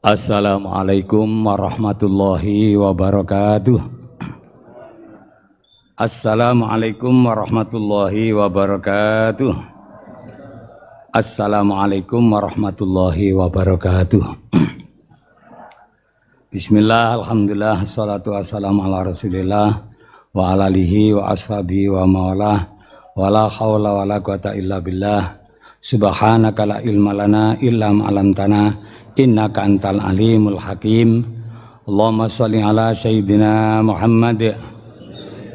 Assalamualaikum warahmatullahi wabarakatuh. Assalamualaikum warahmatullahi wabarakatuh. Assalamualaikum warahmatullahi wabarakatuh. Bismillah, alhamdulillah, assalatu wassalamu ala rasulillah wa ala alihi wa ashabihi wa mawalah wa la hawla wa la quwata illa billah. Subhanaka la ilma lana illa ma'alamtana innaka antal alimul hakim. Allahumma sholli ala sayyidina Muhammad.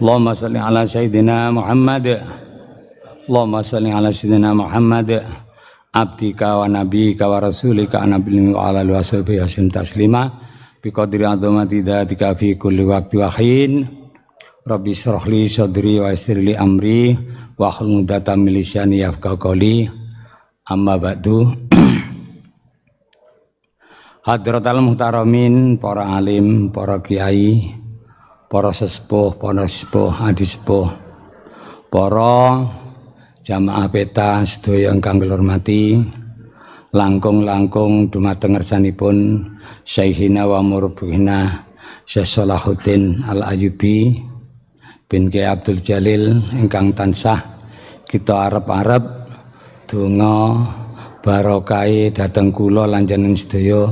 Allahumma sholli ala sayyidina Muhammad. Allahumma sholli ala sayyidina Muhammad abdika wa nabiyika wa rasulika nabiyyi wa ala alihi washabihi wasallam taslima biqadri azamati dzatika fi kulli waqti wa hin. Rabbi shrah li sadri wa yassir li amri wa hlul 'uqdatam min lisani yafqahu qawli. Amma ba'du. Hadratal muhtaramin, para alim, para kiai, para sesepuh, adi sepuh, para jamaah peta sedaya ingkang kula hormati, langkung dumateng ngersanipun Syekhina wa Murabihina Syekh Salahuddin Al-Ayyubi bin Kiai Abdul Jalil ingkang tansah kita arep-arep donga barokai dhateng kula lan jenengan sedaya.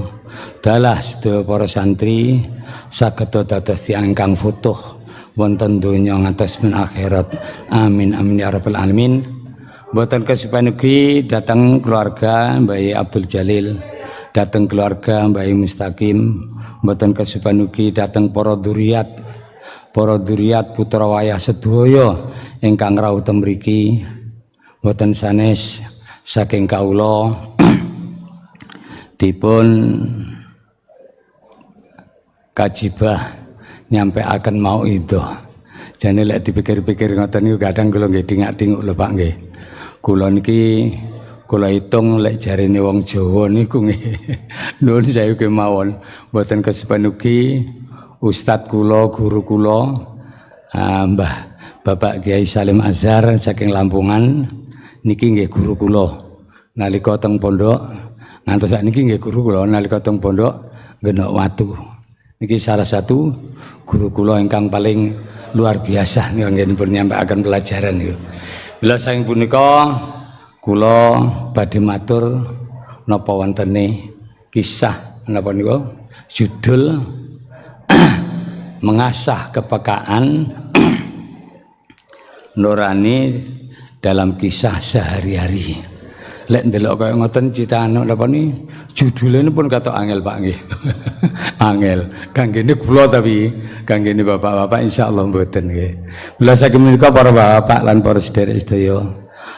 Dalah sedaya para santri saged dados tiyang ingkang futuh wonten donya ngantos men akhirat. Amin amin ya rabbal alamin. Mboten kesupen ugi dhateng keluarga Mbah Abdul Jalil, dhateng keluarga Mbah Mustaqim, mboten kesupen ugi dhateng para dzurriat putra wayah sedaya ingkang rawuh teng mriki. Mboten sanes saking kawula dipun kajibah nyampe akan mau itu. Jane lek dipikir-pikir ngoten niku kadang kula nggih dingak-dinguk lho Pak nggih. Kula niki kula hitung lek jarine wong Jawa niku nggih. Nuwun sayu kemawon mboten kesepen ugi ustad kula, guru kula Mbah Bapak Kiai Salim Azhar saking Lampungan niki nggih guru kula nalika teng pondok. Ngantos sakniki nggih guru kula nalika teng pondok Genok Watu. Niki salah satu guru kula ingkang paling luar biasa niku nggih nyampaikan pelajaran niku. Bila saking punika kula badhe matur napa wontene kisah napa niku judul mengasah kepekaan nurani dalam kisah sehari-hari. Lek ndelok kaya ngoten citakan napa ni judulnya pun kata angel Pak nggih. Angel kanggene kula tapi kanggene bapak-bapak insyaallah mboten nggih. Mula saking menika para bapak lan para sedherek sedaya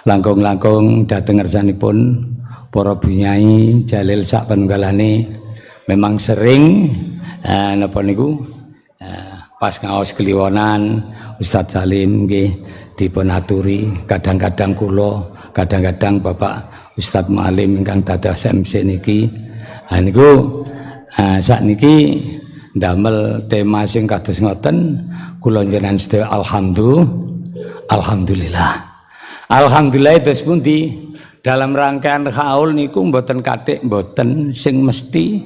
langkung-langkung dhateng ngersanipun para bunyai Jalil sak panunggalane memang sering napa niku pas ngaos kliwonan Ustadz Salim nggih dipun aturi kadang-kadang kula kadang-kadang Bapak Ustadz Malim ingkang dados MC niki. Niku sakniki damel tema sing kados ngoten kula njenengan sedaya alhamdulillah. Alhamdulillah terus pundi dalam rangkaian haul niku mboten kathik mboten sing mesti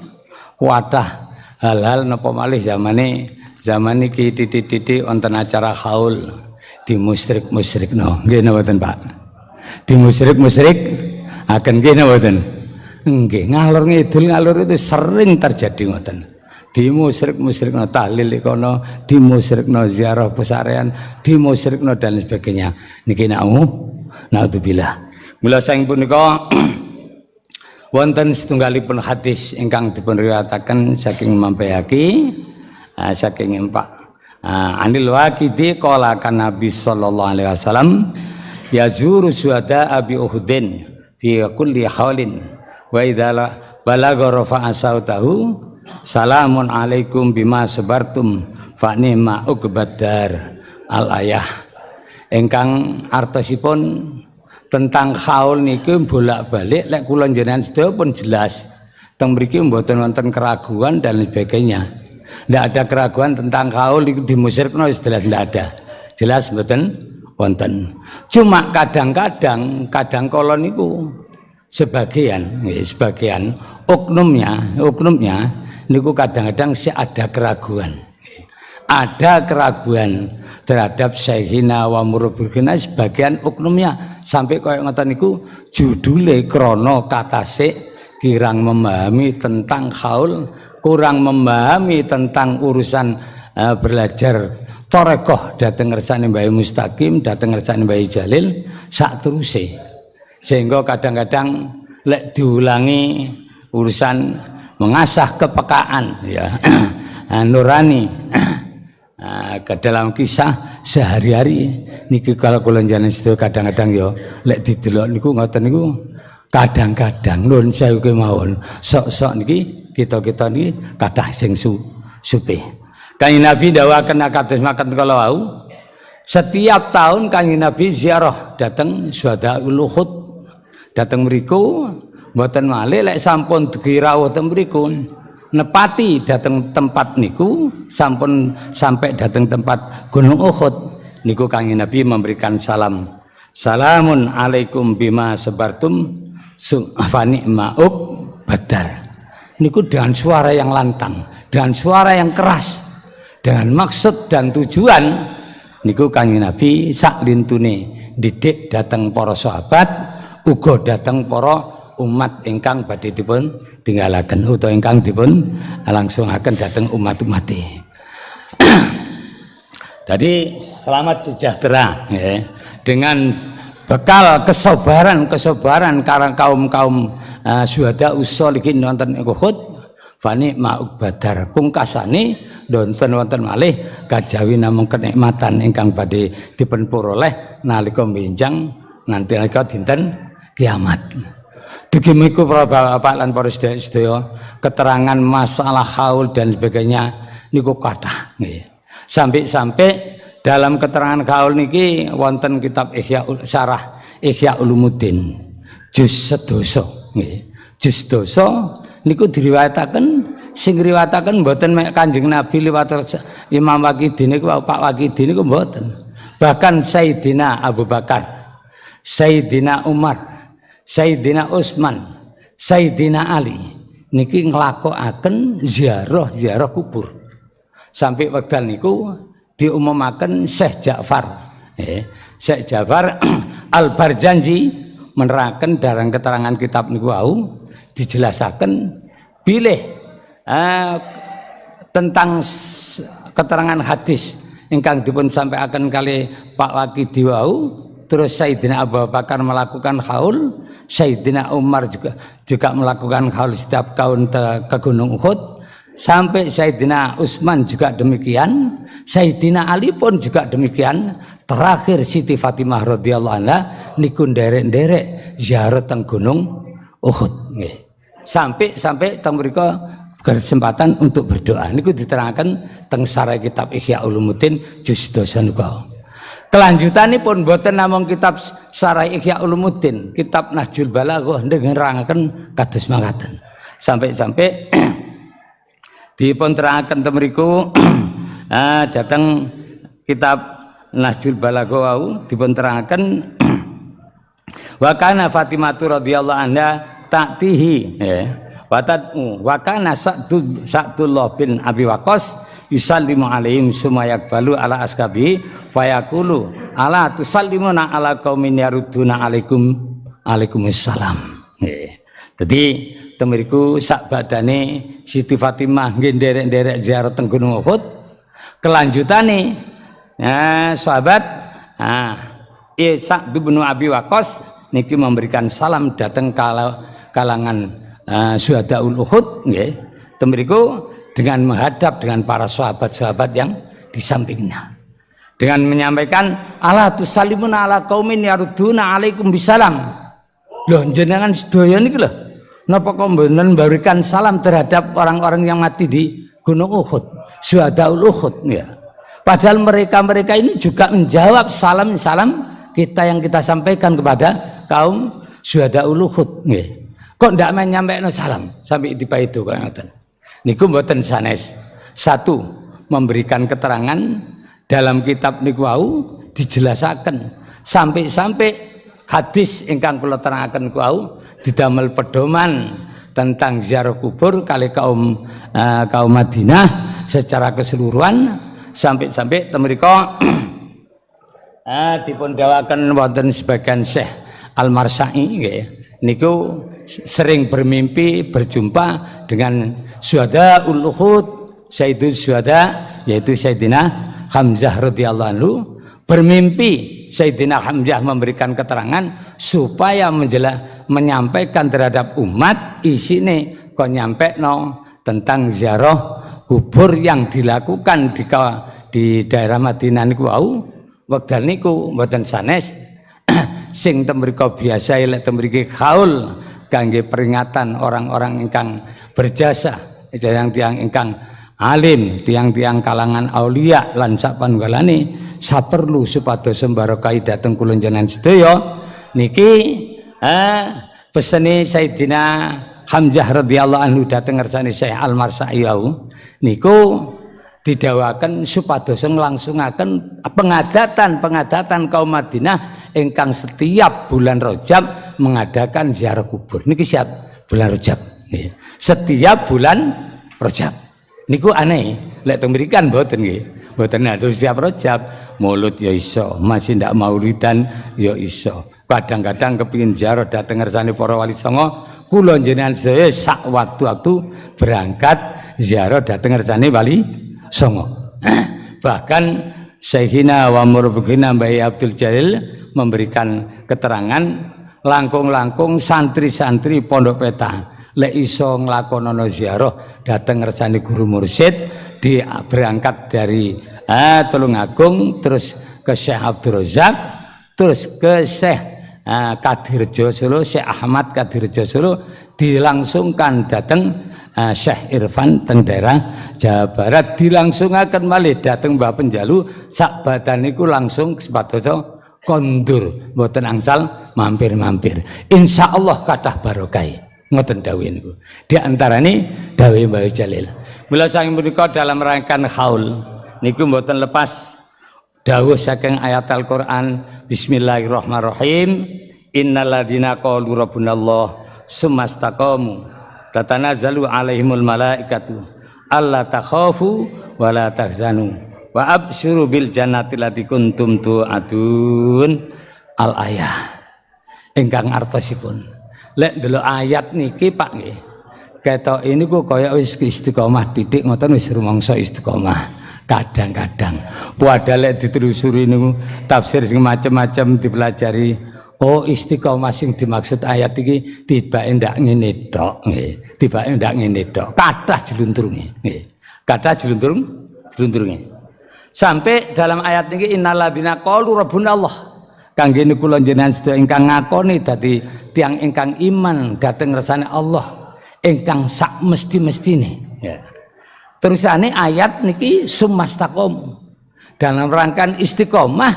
kuatah hal-hal napa malih zaman iki titik-titik wonten acara haul di musyrik-musyrikno nggih napa mboten Pak? Di musyrik akan nggih napa mboten? Nggih, ngalor ngidul itu sering terjadi ngoten. Di musyrik-musyrikno tahlil kono, di musyrikno ziarah pesarean, di musyrikno dan sebagainya. Niki naudzubillah. Mula saking punika wonten setunggalipun hadis ingkang dipun riwayataken saking Imam Baihaqi saking Pak Anil Waqidi qala kan Nabi sallallahu alaihi wasallam yazuru syuhada abi Uhudin fi kulli haulin wa idza balagha rafa'a sautahu salamun alaikum bima sabartum fa ni'ma uqbadar al ayah ingkang artosipun tentang haul niku bolak-balik lek kula njenengan sedaya pun jelas teng mriki mboten wonten keraguan dan sebagainya. Ndak ada keraguan tentang haul niku dimusyrikno jelas ndak ada. Jelas mboten wonten. Cuma kadang-kadang kala niku sebagian oknumnya niku kadang-kadang ada keraguan. Ada keraguan terhadap Syekhina wa Murabbighina sebagian oknumnya sampai kaya ngoten niku judule krana katase kirang memahami tentang haul, kurang memahami tentang urusan belajar tarekoh dateng ngersane Mbah Mustaqim, dateng ngersane Mbah Jalil sak teruse. Sehingga kadang-kadang lek diulangi urusan mengasah kepekaan ya nurani ke dalam kisah sehari-hari niki kalau kula njenengan sedaya kadang-kadang yo lek didelok niku ngoten niku kadang-kadang nuwun sewu kemawon sok-sok niki kita-kita niki kathah sing supih. Kanjeng Nabi dawuhaken kados makaten kala wau setiap tahun Kanjeng Nabi ziarah dateng Syuhadaul Uhud dateng mriku mboten malih lek sampun dirawuh teng mriku nepati dateng tempat niku sampun sampai dateng tempat Gunung Uhud niku Kanjeng Nabi memberikan salam. Salamun alaikum bima sabartum su'afani ma'ub badar. Niku dengan suara yang lantang, dengan suara yang keras, dengan maksud dan tujuan niku Kanjeng Nabi sak lintune didik dateng para sahabat, uga dateng para umat ingkang badhe dipun tinggalaken utawa ingkang dipun langsungaken dhateng umat-umate. Jadi selamat sejahtera ya. Dengan bekal kesabaran kaum syuhada usholihin wonten Uhud fani ma'uk badar pungkasane wonten malih kajawi namung kenikmatan ingkang badhe dipun peroleh nalika benjang nanti nalika dinten kiamat. Demikian para bapak lan para sedaya keterangan masalah haul dan sebagainya niku kathah nggih. Sampai dalam keterangan haul niki wonten kitab Syarah Ihya Ulumuddin juz sedoso nggih. Juz sedoso niku diriwayataken sing riwayataken mboten mek Kanjeng Nabi liwat Imam Waqidi niku Pak Waqidi niku mboten. Bahkan Sayyidina Abu Bakar, Sayyidina Umar, Sayyidina Utsman, Sayyidina Ali niki nglakokaken ziarah kubur. Sampai wekdal niku diumumaken Syekh Ja'far. Syekh Ja'far Al-Barjanji meneraken dalam keterangan kitab niku wau dijelasaken bilih tentang keterangan hadis ingkang dipun sampaikan kali Pak Waqidi wau. Terus Sayyidina Abu Bakar melakukan haul, Sayyidina Umar juga melakukan haul setiap tahun ke Gunung Uhud, sampai Sayyidina Utsman juga demikian, Sayyidina Ali pun juga demikian. Terakhir Siti Fatimah radhiyallahu anha niku nderek-nderek ziarah teng Gunung Uhud nggih. Sampai teng mriku kesempatan untuk berdoa niku diterangkan teng sareh kitab Ihya Ulumuddin juz 2 niku. Kelanjutanipun boten namung kitab Syarah Ihya Ulumuddin, kitab Nahjul Balaghah nderangaken kados mangkaten. Sampai dipun terangkan temeriku datang kitab Nahjul Balagha wau dipun terangkan wa kana Fatimah radhiyallahu anha ta'tihi wa kana Sa'dullah bin Abi Waqqas yusallimu alaihim summa yaqbalu ala askabi fayaqulu ala tusallimuna ala qaumin yaruduna alaikumussalam. Jadi temeriku sak badane Siti Fatimah nggih nderek-nderek ziarah teng Gunung Uhud. Kelanjutane sahabat Sa'd bin Abi Waqqas niki memberikan salam datang kalangan syuhadaul Uhud nggih. Temeriku dengan menghadap dengan para sahabat-sahabat yang di sampingnya. Dengan menyampaikan ala tusallimuna ala qaumin yaruduna alaikum bisalam. Loh jenengan sedaya niki lho. Napa kok mboten memberikan salam terhadap orang-orang yang mati di Gunung Uhud, syuhadaul Uhud ya. Padahal mereka ini juga menjawab salam-salam kita yang kita sampaikan kepada kaum syuhadaul Uhud nggih. Kok ndak menyampaikan salam sampai tiba itu kok ngoten. Niku mboten sanes. Satu, memberikan keterangan dalam kitab niku wau dijelasaken sampai-sampai hadis ingkang kula terangaken wau didamel pedoman tentang ziarah kubur kali kaum Madinah secara keseluruhan sampai temrika dipun dawaken wonten sebagian Syekh Al-Marsai nggih niku sering bermimpi berjumpa dengan syuhadaul Uhud, Sayyidul Syuhada yaitu Sayyidina Hamzah radhiyallahu anhu. Bermimpi Sayyidina Hamzah memberikan keterangan supaya menyampaikan terhadap umat isine kok nyampe no tentang ziarah kubur yang dilakukan di daerah Madinah niku wau wekdal niku mboten sanes sing temrika biasa lek temriki haul kangge peringatan orang-orang ingkang berjasa tiang-tiang ingkang alim, tiang-tiang kalangan aulia lan sapanunggalane saperlu supados sembarokai dateng kula njenengan sedaya niki pesene Sayyidina Hamzah radhiyallahu anhu dateng ngersane Syekh Al-Marsai niku didawaken supados nglangsungaken pengadatan kaum Madinah ingkang setiap bulan Rajab mengadakan ziarah kubur niki siap bulan Rajab setiap bulan Rajab niku aneh lek teng mrikan mboten nggih mboten atur siap Rajab mulut ya iso masih ndak maulidan ya iso kadang-kadang kepingin ziarah dateng ngersane para wali songo kula njenengan sedaya sak waktu-waktu berangkat ziarah dateng ngersane wali songo bahkan Syekhina wa Murabbighina Mbah Abdul Jalil memberikan keterangan langkung-langkung santri-santri Pondok Peta lek iso nglakonono ziarah dateng ngersane guru mursyid berangkat dari Tulungagung terus ke Syekh Abdul Razak terus ke Syekh Kadirjo Solo Syekh Ahmad Kadirjo Solo dilangsungkan dateng Syekh Irfan teng daerah Jawa Barat dilangsungaken malih dateng Mbah Penjalu sak badan niku langsung sepatoso kondur mboten angsal mampir-mampir insyaallah kathah barokah ngoten dawuh niku di antarane dawuh Mbah Jalil mula saking punika dalam rangkaian haul niku mboten lepas dawuh saking ayat Al-Qur'an bismillahirrahmanirrahim innalladzina qalu rabbunallah tsumastaqamu tatanazzalu alaihimul malaikatu alla takhafu wa la tahzanu wa absyiru bil jannati lati kuntum tu'adun al ayah ingkang artosipun lek ndelok ayat niki Pak nggih ketok ini kok kaya wis istiqomah titik ngoten wis rumangsa istiqomah kadang-kadang padahal lek ditelusuri niku tafsir sing macam-macam dipelajari oh istiqomah sing dimaksud ayat iki tibake ndak ngene tok nggih tibake ndak ngene tok kathah jeluntrunge nggih kathah jeluntrunge sampai dalam ayat niki innalladzina qalu rabbunallah kangge niku kula njenengan sedaya ingkang ngakoni dadi tiyang ingkang iman dhateng ngersane Allah ingkang sak mesti-mestine ya. Terusane ayat niki sumastaqom dalam rangkaian istiqomah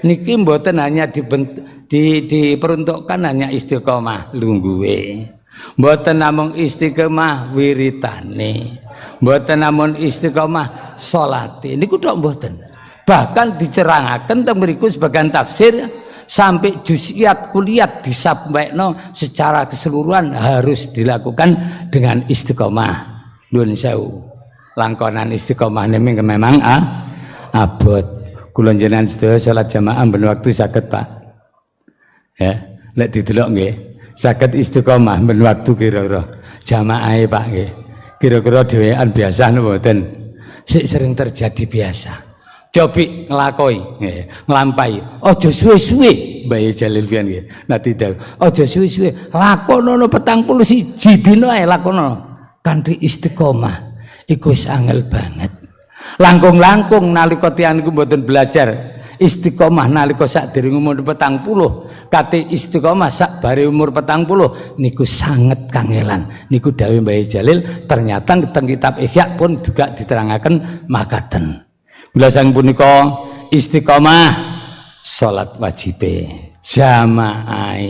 niki mboten hanya diperuntukkan hanya istiqomah lungguhe mboten namung istiqomah wiritane Mboten namun istiqomah salat niku tok mboten. Bahkan dicerangaken teng mriku sebagian tafsir sampai juz'iyat kuliah disampaikan secara keseluruhan harus dilakukan dengan istiqomah. Nuwun sewu. Langkonan istiqomah memang abot. Kula jenengan sedaya salat jamaah ben waktu saged, Pak. Ya, lek didelok nggih, saged istiqomah ben waktu kira-kira jamaahe Pak nggih. Kira-kira dhewean biasa napa mboten? Sik sering terjadi biasa. Cobi nglakoi, nglampahi. Aja suwe-suwe, Mbah Jalil pian nggih. Nate dawuh, aja suwe-suwe, lakonono 41 dina ae lakono. Kanthi istiqomah iku wis angel banget. Langkung-langkung nalika tiyang niku mboten belajar istiqomah nalika sadèrèng umur 40. Kate istiqomah sak bare umur 40 niku sanget kangelan. Niku dawuh Mbah Jalil, ternyata teng kitab Ihya pun juga diterangaken makaten. Bila sang punika istiqomah salat wajibe jamaah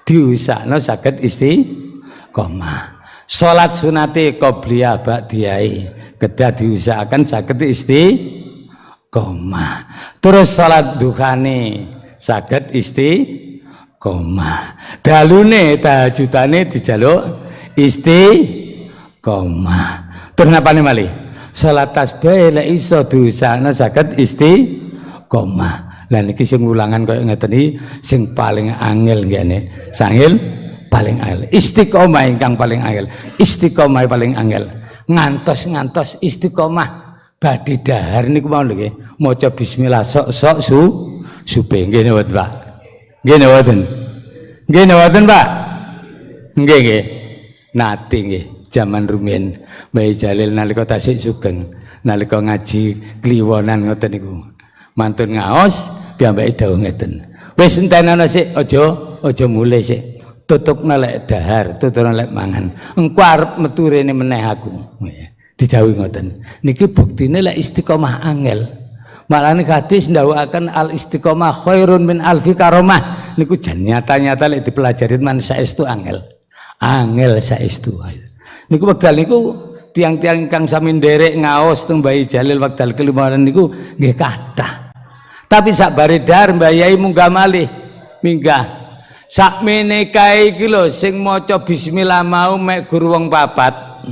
diusahno saged istiqomah. Salat sunate qobliyah ba'diyah kedah diusahaken saged istiqomah. Terus salat duhane saged istiqomah. Dalune tahajudane dijaluk istiqomah. Terus napane malih? Salat tasbih lek iso diusahana saged istiqomah. Lah niki sing ulangan kaya ngeten iki sing paling angel ngene. Sangil paling angel. Istiqomah ingkang paling angel. Istiqomah paling angel. Ngantos istiqomah badhe dahar niku mau lho nggih. Maca bismillah sok-sok supe nggih mboten Pak. Nggih mboten. Nggih mboten Pak. Nggih nggih. Nate nggih. Zaman rumiyin Mbah Jalil nalika tasik sugeng nalika ngaji kliwonan ngoten niku mantun ngaos piyambake dawuh ngeten, wis entenana sik aja mulih sik tutupna lek dahar tutupna lek mangan engko arep metu rene meneh aku didhawuhi ngoten. Niki buktine lek istiqomah angel malane hadis ndawuhaken al istiqomah khairun min alfi karomah niku jan nyata-nyata lek dipelajari man saestu angel saestu. Niku wekdal niku tiang-tiang ingkang sami nderek ngaos teng Mbah Jalil wekdal kelimaran niku nggih kathah. Tapi sak bare dar Mbah Yai munggah malih minggah. Sakmene kae iki lho sing maca bismillah mau mek guru wong papat.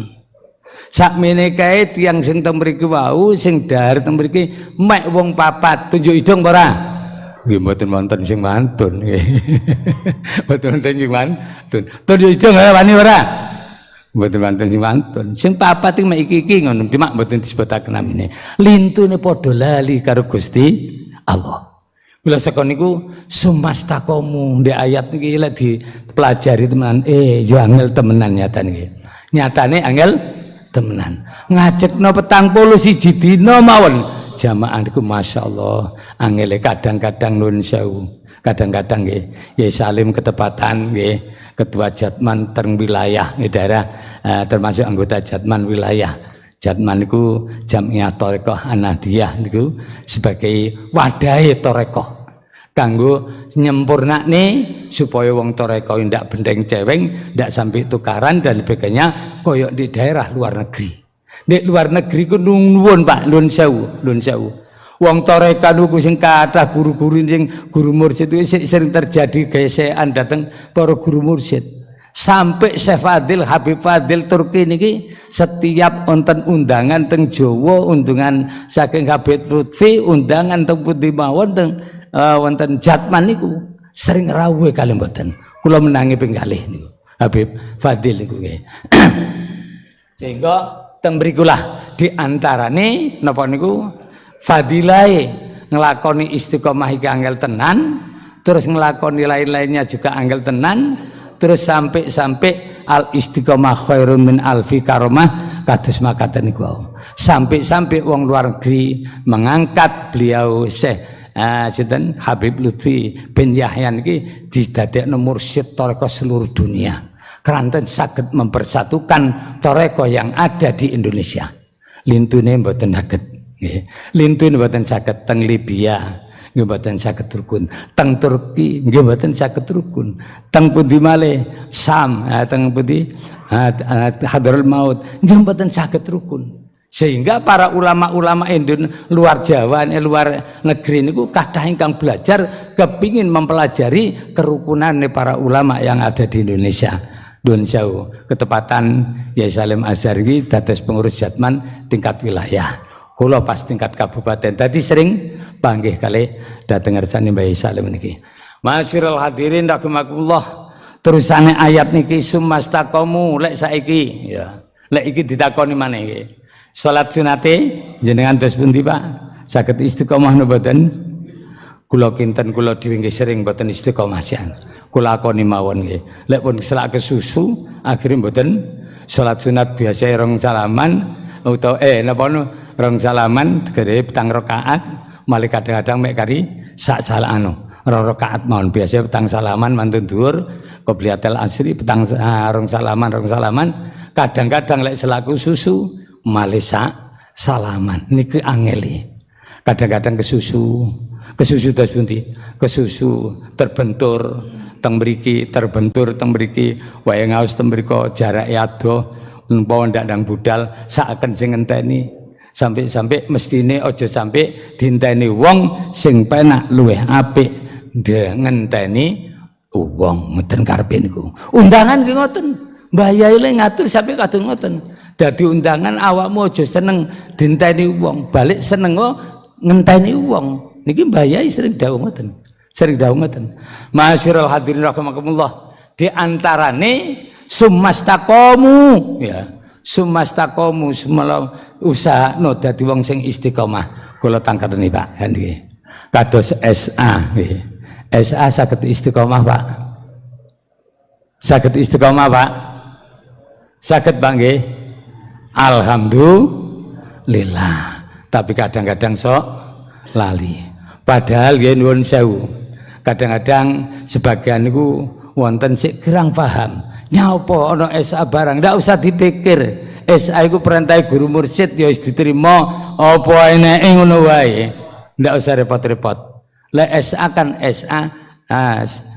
Sakmene kae tiang sing teng mriki wau sing dar teng mriki mek wong papat. Tunjuk hidung apa ora? Nggih mboten wonten sing mantun nggih. Mboten wonten sing mantun. Tunjuk hidung wani ora? Mboten wonten sing wantun. Sing papat iki mek iki ngono, cuma mboten disebutaken namine. Lintune padha lali karo Gusti Allah. Mula saka niku sumastakomu ndek ayat niki lek dipelajari temenan yo angel temenan nyatane nggih. Nyatane angel temenan. Ngajekno 41 dina mawon jamaah niku masyaallah angele kadang-kadang nuwun sewu. Kadang-kadang nggih Yai Salim ketepatan nggih ketua Jatman teng wilayah daerah termasuk anggota Jatman wilayah. Jatman niku Jamiah Thariqah An-Nahdiyah niku sebagai wadahe thariqah kanggo nyempurnakne supaya wong thariqah ndak bendeng ceweng, ndak sampai tukaran dan sebagainya koyok di daerah luar negeri. Di luar negeri ku nuwun Pak, nuwun sewu. Wong thariqah niku sing kathah guru-guru sing guru mursyid itu sering terjadi gesekan dateng para guru mursyid. Sampai Syekh Fadil Habib Fadil Turki niki setiap wonten undangan teng Jawa, undangan saking Habib Lutfi, undangan teng pundi mawon teng wonten Jatman niku sering rawuh kalih mboten. Kula menangi ping kalih niku Habib Fadil niku nggih. Sehingga teng mrikulah diantarane napa niku fadilahe nglakoni istiqomah iki angel tenan, terus nglakoni lain-lainnya juga angel tenan. Terus sampai al istiqomah khairun min alfi karomah kados makaten niku. Sampai wong luar negeri mengangkat beliau Syekh sinten Habib Lutfi bin Yahya niki didadekno mursyid thariqah seluruh dunia. Keranten saged mempersatukan thariqah yang ada di Indonesia. Lintune mboten saged nggih. Lintune mboten saged teng Libya. nggih mboten saged rukun. Teng Turki nggih mboten saged rukun. Teng pundi malih Sam, teng pundi Hadraul Maut nggih mboten saged rukun. Sehingga para ulama-ulama luar Jawa, luar negeri niku kathah ingkang belajar kepingin mempelajari kerukunan para ulama yang ada di Indonesia. Nuwun sewu, ketepatan Yai Salim Azhar iki dados pengurus Jatman tingkat wilayah. Kula pas tingkat kabupaten tadi sering panggih kalih dhateng ngersani Mbah Salim niki. Masyarul hadirin rahimakumullah. Terusane ayat niki sumastaqamu lek saiki ya. Lek iki ditakoni maneh iki. Salat sunate jenengan dos pundi Pak? Saged istiqomah napa mboten? Kula kinten kula dhewe nggih sering mboten istiqomah sian. Kula akoni mawon nggih. Lek pun selak kesusu akhire mboten salat sunat biasa rong salaman utawa napa rong salaman gede petang rakaat malih kadang-kadang mek kari sak salano. Rong rakaat mawon biasa petang salaman mantun dhuwur qobliyatul asri petang rong salaman kadang-kadang lek selaku susu malisa salaman niki angeli kadang-kadang kesusu terus pundi kesusu terbentur teng mriki wae ngaos teng mriko jarake adoh napa ndak ndang budal saken sing ngenteni sampai mestine aja sampai dinteni wong sing penak luwih apik ngenteni wong ngoten karepe niku undangan nggih ngoten Mbah Yai le ngatur sampai kadung ngoten. Dadi undangan awakmu aja seneng dinteni wong, balik seneng ngenteni wong. Niki Mbah Yai sering dawuh ngoten. Masyarul hadirin rahimakumullah. Di antarane sumastaqamu ya. Sumastaqamu semala usaha dadi wong sing istiqomah. Kula tangketeni Pak nggih. Kados SA nggih. SA saged istiqomah Pak. Saged istiqomah Pak. Saged Pak nggih. Alhamdulillah. Tapi kadang-kadang sok lali. Padahal ya nuwun sewu. Kadang-kadang sebagian niku wonten sik kurang paham. Nyapa ana SA barang ndak usah dipikir. SA iku perintah guru mursyid ya wis diterima apa eneke ngono wae. Ndak usah repot-repot. Lek SA kan SA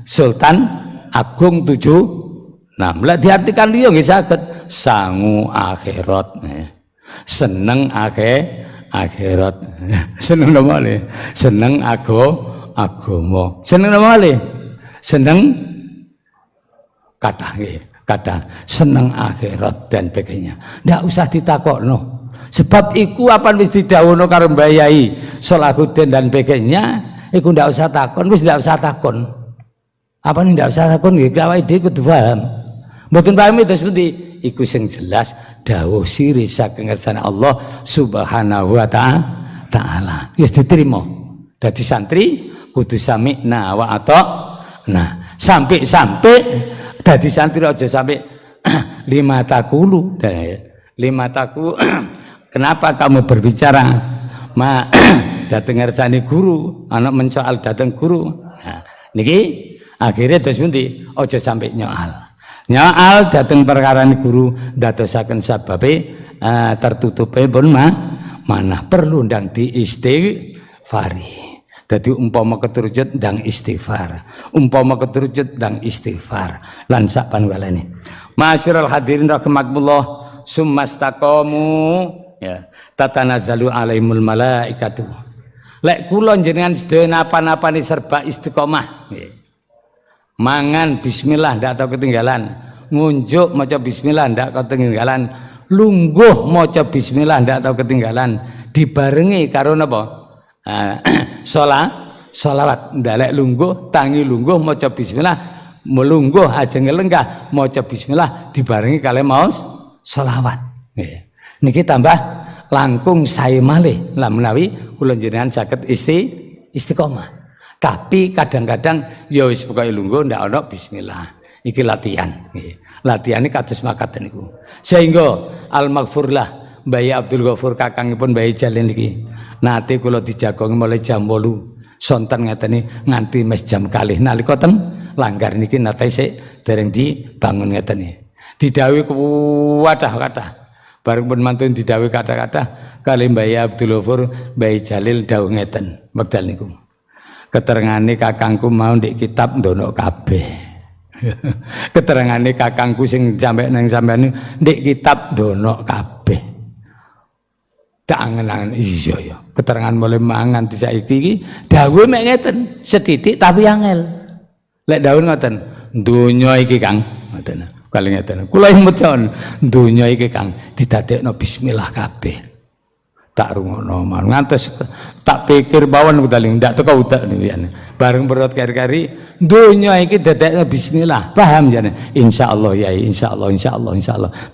Sultan Agung 76. Lek diartikan liya nggih saged sangu akhirat. Seneng akhirat. Seneng napa le? Seneng agama. Seneng napa le? Seneng kathah nggih, kathah seneng akhirat dan sebagainya. Ndak usah ditakokno. Sebab iku apa wis didhawuhno karo Mbah Yai Salahuddin dan sebagainya, iku ndak usah takon, wis ndak usah takon. Apa nih ndak usah takon nggih, awake dhewe kudu paham. Mboten paham terus pundi? Iku sing jelas dawuh siri saking ngersane Allah Subhanahu wa taala. Wis diterima. Dadi santri kudu sami'na wa ata'na. Sampai dadi santri aja sampai lima takulu. Kenapa kamu berbicara? Dateng ngersane guru, anak mensoal dateng guru. Nah, niki akhirnya terus pundi? Aja sampai nyoal. Nyoal dateng perkara guru dadosaken sababe tertutupe pun mana perlu ndang diistighfari. Dadi umpama keturujut ndang istighfar, lan sak panwalene. Masyarul hadirin rahimakumullah, sumastaqamu ya tatanazzalu alaihimul malaikatu. Lek kula jenengan sedaya napa-napane serba istiqomah nggih. Mangan bismillah ndak tau ketinggalan, ngunjuk maca bismillah ndak ketinggalan, lungguh maca bismillah ndak tau ketinggalan, dibarengi karo napa? Sholawat ndalek lungguh, tangi lungguh maca bismillah, melungguh ajeng lenggah maca bismillah dibarengi kalih maos sholawat. Nggih. Niki tambah langkung sae malih lan menawi kula jenengan saged istiqomah. Tapi kadang-kadang ya wis pokoke lungguh ndak ana bismillah. Iki latihan nggih. Latihane kados makaten niku. Sehingga al-maghfurlah Mbah Abdul Ghafur kakangipun Mbah Jalil niki. Nate kula dijagongi mulai jam 8 sonten ngateni nganti mes jam kalih nalika teng langgar niki nate sik dereng dibangun ngateni. Didhawuhi kathah-kathah. Bareng pun mantun didhawuhi kathah-kathah kali Mbah Abdul Ghafur Mbah Jalil dawuh ngeten wekdal niku. Keterangane kakangku mau ndek kitab ndono kabeh. Keterangane kakangku sing sampe nang sampean ndek kitab ndono kabeh. Tak angen-angen iya ya. Keterangan mulai mangan nganti saiki iki dawuh mek ngeten, setitik tapi angel. Lek dawuh ngoten, donya iki Kang, ngoten. Kali ngeten. Kula imut-on, donya iki Kang didadekno bismillah kabeh. Tak rungokno ngantos tak pikir bawon kutaling ndak teko utek niku ya. Bareng perut kari-kari donya iki dadekno bismillah. Paham jane? Insyaallah Yai, insyaallah.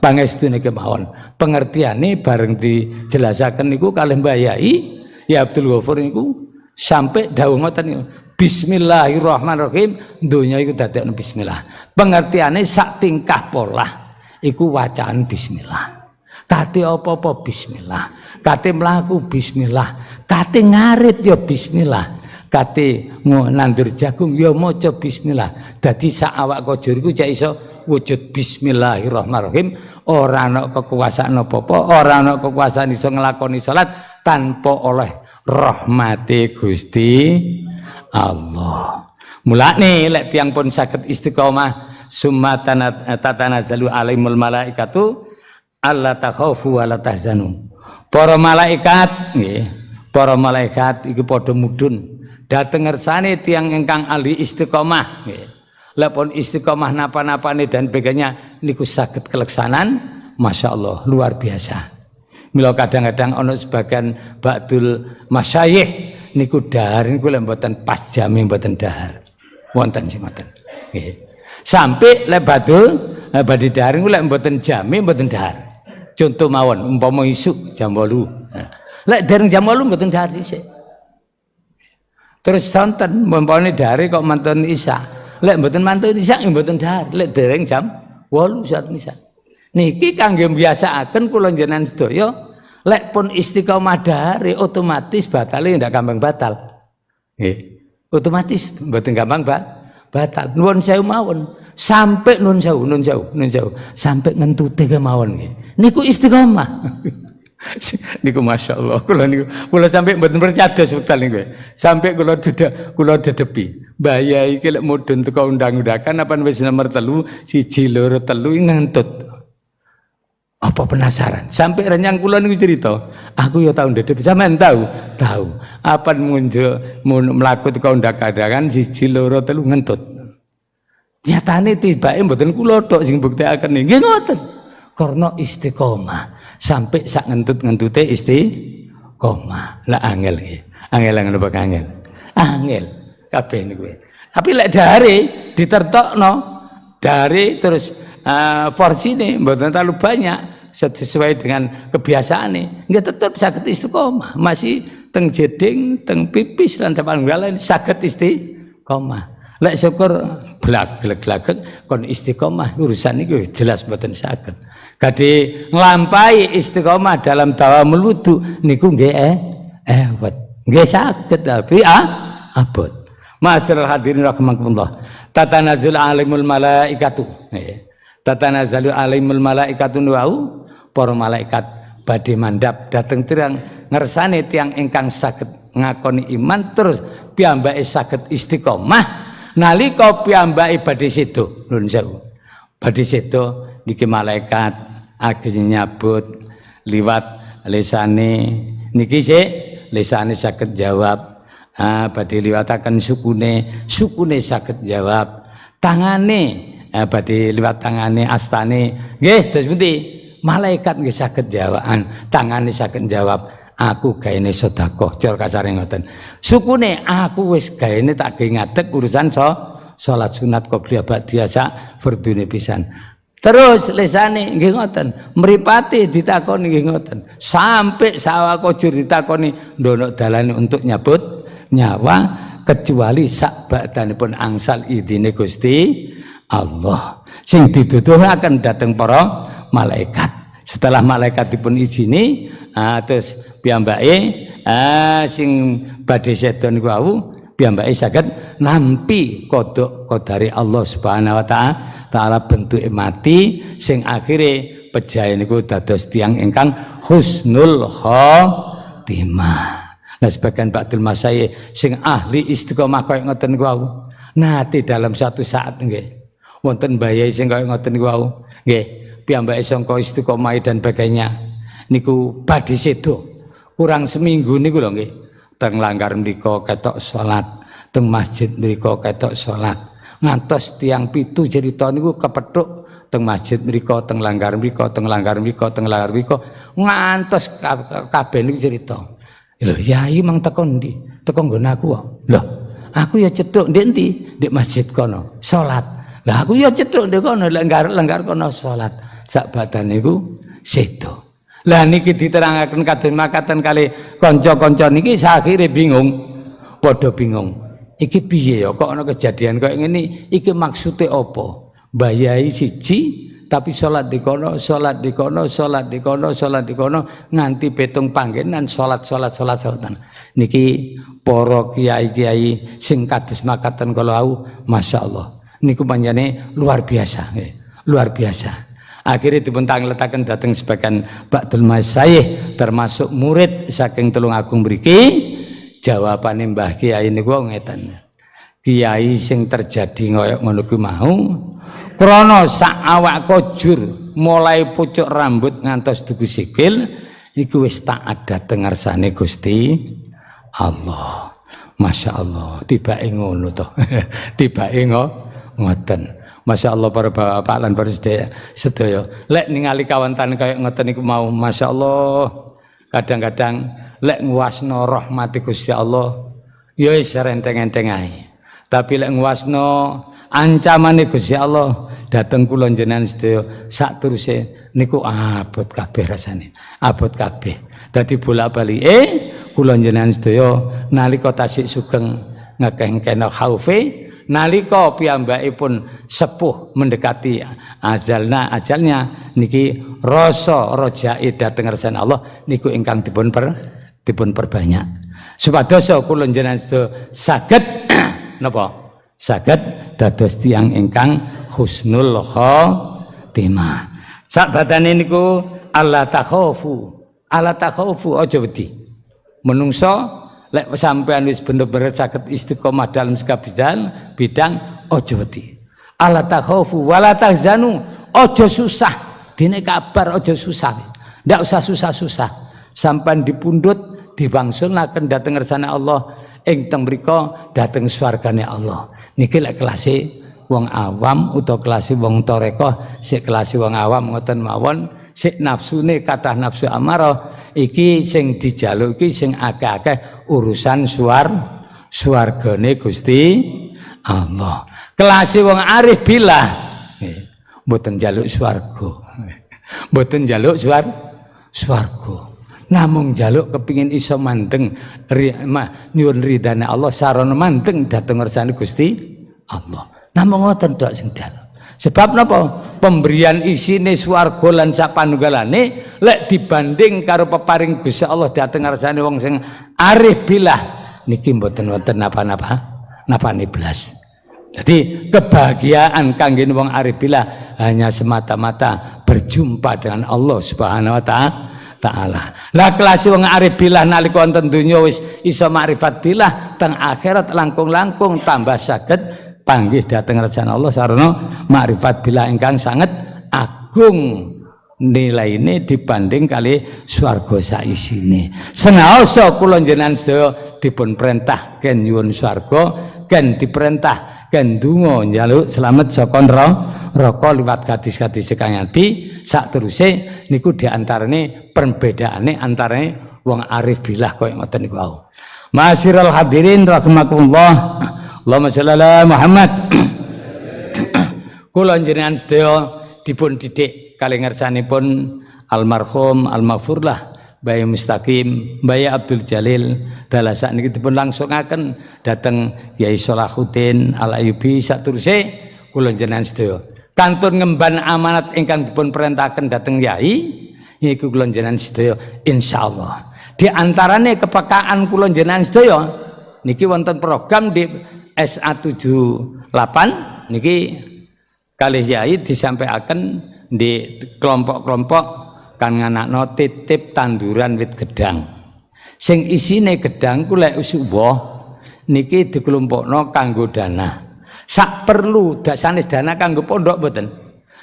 Pangestune kemawon. Pengertiane bareng dijelasaken niku kalih Mbah Yai ya Abdul Ghafur niku sampai dawuh ngoten niku. Bismillahirrahmanirrahim, donya iku dadekno bismillah. Pengertiane sak tingkah pola iku wacaan bismillah. Kate apa-apa bismillah. Kate mlaku bismillah, kate ngarit ya bismillah, kate nandur jagung ya maca bismillah. Dadi sak awak kajur iku cek iso wujud bismillahirrahmanirrahim, ora ana kekuasaan apa-apa, ora ana kekuasaan iso nglakoni salat tanpa oleh rahmate Gusti Allah. Mulane lek tiyang pun saged istiqomah summa tatanazzalu alaihimul malaikatu alla takhafu wa la tahzanu. Para malaikat nggih, para malaikat iki padha mudhun dhateng ngersane tiyang ingkang ahli istiqomah nggih. Lek pun istiqomah napa-napane dan sebagainya niku saged keleksanan, masyaallah luar biasa. Mila kadang-kadang ana sebagian ba'dul masyayikh niku dahar niku lek mboten pas jame mboten dahar. Wonten sing ngoten. Nggih. Sampai lek badhe dahar niku lek mboten jame mboten dahar. Contoh mawon umpama isuk jam 8. Lek dereng jam 8 mboten dahar dhisik. Terus sonten umpamane dahare kok mantun isya. Lek mboten mantun isya mboten dahar. Lek dereng jam 8 saat misa. Niki kangge mbiasakaken kula njenengan sedaya lek pun istiqomah dahare otomatis batale ndak gampang batal. Nggih. Otomatis mboten gampang batal. Nuwun sewu mawon. Sampai nun jauh sampai ngentute kemawon nggih. Niku istiqomah. Niku masyaallah kula sampai mboten percados wekdal niku. Sampai kula dedepi. Mbah Yai iki lek mudhun teko undang-undangan apa wis nomor 3, 1, 2, 3 ngentut. Apa penasaran? Sampai renyang kula niku cerita, aku ya tau dedepi. Sampeyan tahu? Tahu. Apa mlaku teko undang-undangan 1, 2, 3 ngentut. Nyatane tibake mboten kula tok sing buktekaken nggih ngoten. Karena istiqomah sampai sak ngentut-ngentute istiqomah. Lah angel nggih. Angel napa angel? Angel kabeh niku. Tapi lek dahare ditertokno, dahare terus porsine mboten terlalu banyak sesuai dengan kebiasaane. Nggih tetep saged istiqomah. Masih teng jeding, teng pipis lan lain saged istiqomah. Lek syukur blak-blak kon istiqomah urusan niku jelas mboten saged. Gadhe nglampahi istiqomah dalam tawamul wudu niku nggih wet. Nggih saged tapi abot. Ma'asyiral hadirin rahimakumullah. Tatanazzul alimul malaikatu. Tatanazzalu alimul malaikatu wau para malaikat badhe mandhap dhateng tiyang ngersane tiyang ingkang saged ngakoni iman terus piyambake saged istiqomah. Nalika piyambake badhe sedo, nuwun sewu. Badhe sedo niki malaikat ageng nyabut liwat lisane niki sik lisane saged jawab. Badhe liwataken sukune saged jawab. Tangane badhe liwat tangane astane nggih terus pundi? Malaikat nggih saged jawab. Tangane saged jawab. Aku gaene sedekah, cara kasare ngoten. Sukune aku wis gaene tak gawe ngadeg urusan salat sunat qobliyah ba'diyah sak fardune pisan. Terus lesane nggih ngoten, mripate ditakoni nggih ngoten. Sampai sawaka jur ditakoni ndono dalane untuk nyabut nyawa kecuali sak badanipun angsal idine Gusti Allah. Sing dituduhaken dhateng para malaikat. Setelah malaikat dipun izini, terus piyambake sing badhe sedo niku wau piyambake saged nampi kodok kodari Allah Subhanahu wa taala bentuke mati sing akhire pejahe niku dados tiyang ingkang husnul khotimah. Nah sebagian ba'dul masyayikh sing ahli istiqomah kaya ngoten niku wau. Nate dalam satu saat nggih. Wonten mbayai sing kaya ngoten niku wau. Nggih, piyambake sangka istiqomah dan sebagainya. Niku badhe sedo. Kurang seminggu niku lho nggih. Teng langgar mriku ketok salat, teng masjid mriku ketok salat. Ngantos tiang pitu cerita niku kepethuk teng masjid mriku, teng langgar mriku, teng langgar mriku, teng langgar mriku. Ngantos kabeh niku cerita. Lho, yai mang teko ndi? Teko nggon aku kok. Lho, aku ya cedhuk ndek ndi? Ndek masjid kono, salat. Lah aku ya cedhuk ndek kono, lenggar kono salat. Sak badan niku sedo. Lah niki diterangaken kados makaten kali kanca-kanca niki sakhire bingung. Padha bingung. Iki piye ya kok ana kejadian kaya ngene? Iki maksude apa? Mbayai siji tapi salat di kono, salat di kono, salat di kono, salat di kono nganti petung panggenan salatan. Niki para kiai-kiai sing kados makaten kala wau, masyaallah. Niku panjane luar biasa nggih. Luar biasa. Akhirnya dipun tangletaken dhateng sebagian ba'dul masyayikh termasuk murid saking Tulung Agung mriki. Jawabane Mbah Kiai niku ngeten. Kiai sing terjadi kaya ngono kuwi mau krana sak awak kojur mulai pucuk rambut ngantos duku sikil iku wis taat dhateng ngarsane Gusti Allah. Masya Allah, tibake ngono to. Tibake ngoten. Masya Allah para bapak lan para sedaya. Lek ningali kawantan kaya ngoten niku mau, masya Allah. Kadang-kadang lek nguasno rahmati Gusti Allah, ya wis renteng-enteng ae. Tapi lek nguasno ancamane Gusti Allah dateng kula njenengan sedaya sak teruse niku abot kabeh rasane. Abot kabeh. Dadi bolak-balik kula njenengan sedaya nalika tasik sugeng ngekeng-kena khaufe, nalika piyambakipun sepuh mendekati ajalnya niki rasa rajai dhateng ngersane Allah niku ingkang dipun perbanyak. Supados kula njenengan sedaya saged napa? Saged dados tiyang ingkang husnul khotimah. Sak badane niku Allah takhafu aja wedi. Menungso lek sampean wis bener-bener saged istiqomah dalam segala bidang aja wedi. Allah takhafu wala tahzanu, aja susah. Dene kabar aja susah. Ndak usah susah-susah. Sampean dipundhut diwangsulnaken dhateng ngersane Allah ing teng mriku dhateng swargane Allah. Niki lek kelase wong awam utawa kelase wong tarekah, sik kelase wong awam ngoten mawon, sik nafsune kathah nafsu amarah iki sing dijaluk iki sing akeh-akeh urusan swargane Gusti Allah. Kelase wong arif billah mboten njaluk swarga. Mboten njaluk swarga. Namung njaluk kepingin iso mandeng nyuwun ridane Allah sarana mandeng dhateng ngersane Gusti Allah. Namung ngoten tok sing dalem. Sebab napa? Pemberian isine swarga lan sak panunggalane lek dibanding karo peparing Gusti Allah dhateng ngarsane wong sing arif billah niki mboten wonten napa-napane blas. Jadi kebahagiaan kangge wong arif billah hanya semata-mata berjumpa dengan Allah Subhanahu wa taala. Lah kelas wong arif billah nalika wonten donya wis iso makrifat billah, teng akhirat langkung-langkung tambah saged panggih dhateng ngersane Allah sarana makrifat billah ingkang sanget agung nilaine dibanding kali swarga sak isine. Senaosa kula njenengan sedaya dipun perintah ken nyuwun swarga, ken diperintah ken donga njaluk slamet saka neraka liwat gadis-gadis kang ati. Sak teruse niku diantarane perbedaane antarane wong arif billah kaya ngoten niku wau. Ma'asyiral hadirin rahimakumullah. Allahumma sholli ala Muhammad. Kula njenengan sedaya dipun didik kalih ngersanipun almarhum almaghfurlah Bayi Mustaqim, Bayi Abdul Jalil dalah sakniki dipun langsungaken dhateng Kyai Salahuddin Al Ayyubi sak teruse kula njenengan sedaya kantun ngemban amanat ingkang dipun perintahaken dhateng yai niku kula njenengan sedaya insyaallah. Di antarane kepekaan kula njenengan sedaya niki wonten program di SA 78 niki kalih yai disampaikan di kelompok-kelompok kan nganakno titip tanduran wit gedang. Sing isine gedang ku lek usuwah niki dikelompokno kanggo dana. Sak perlu sanes dana kanggo pondok mboten.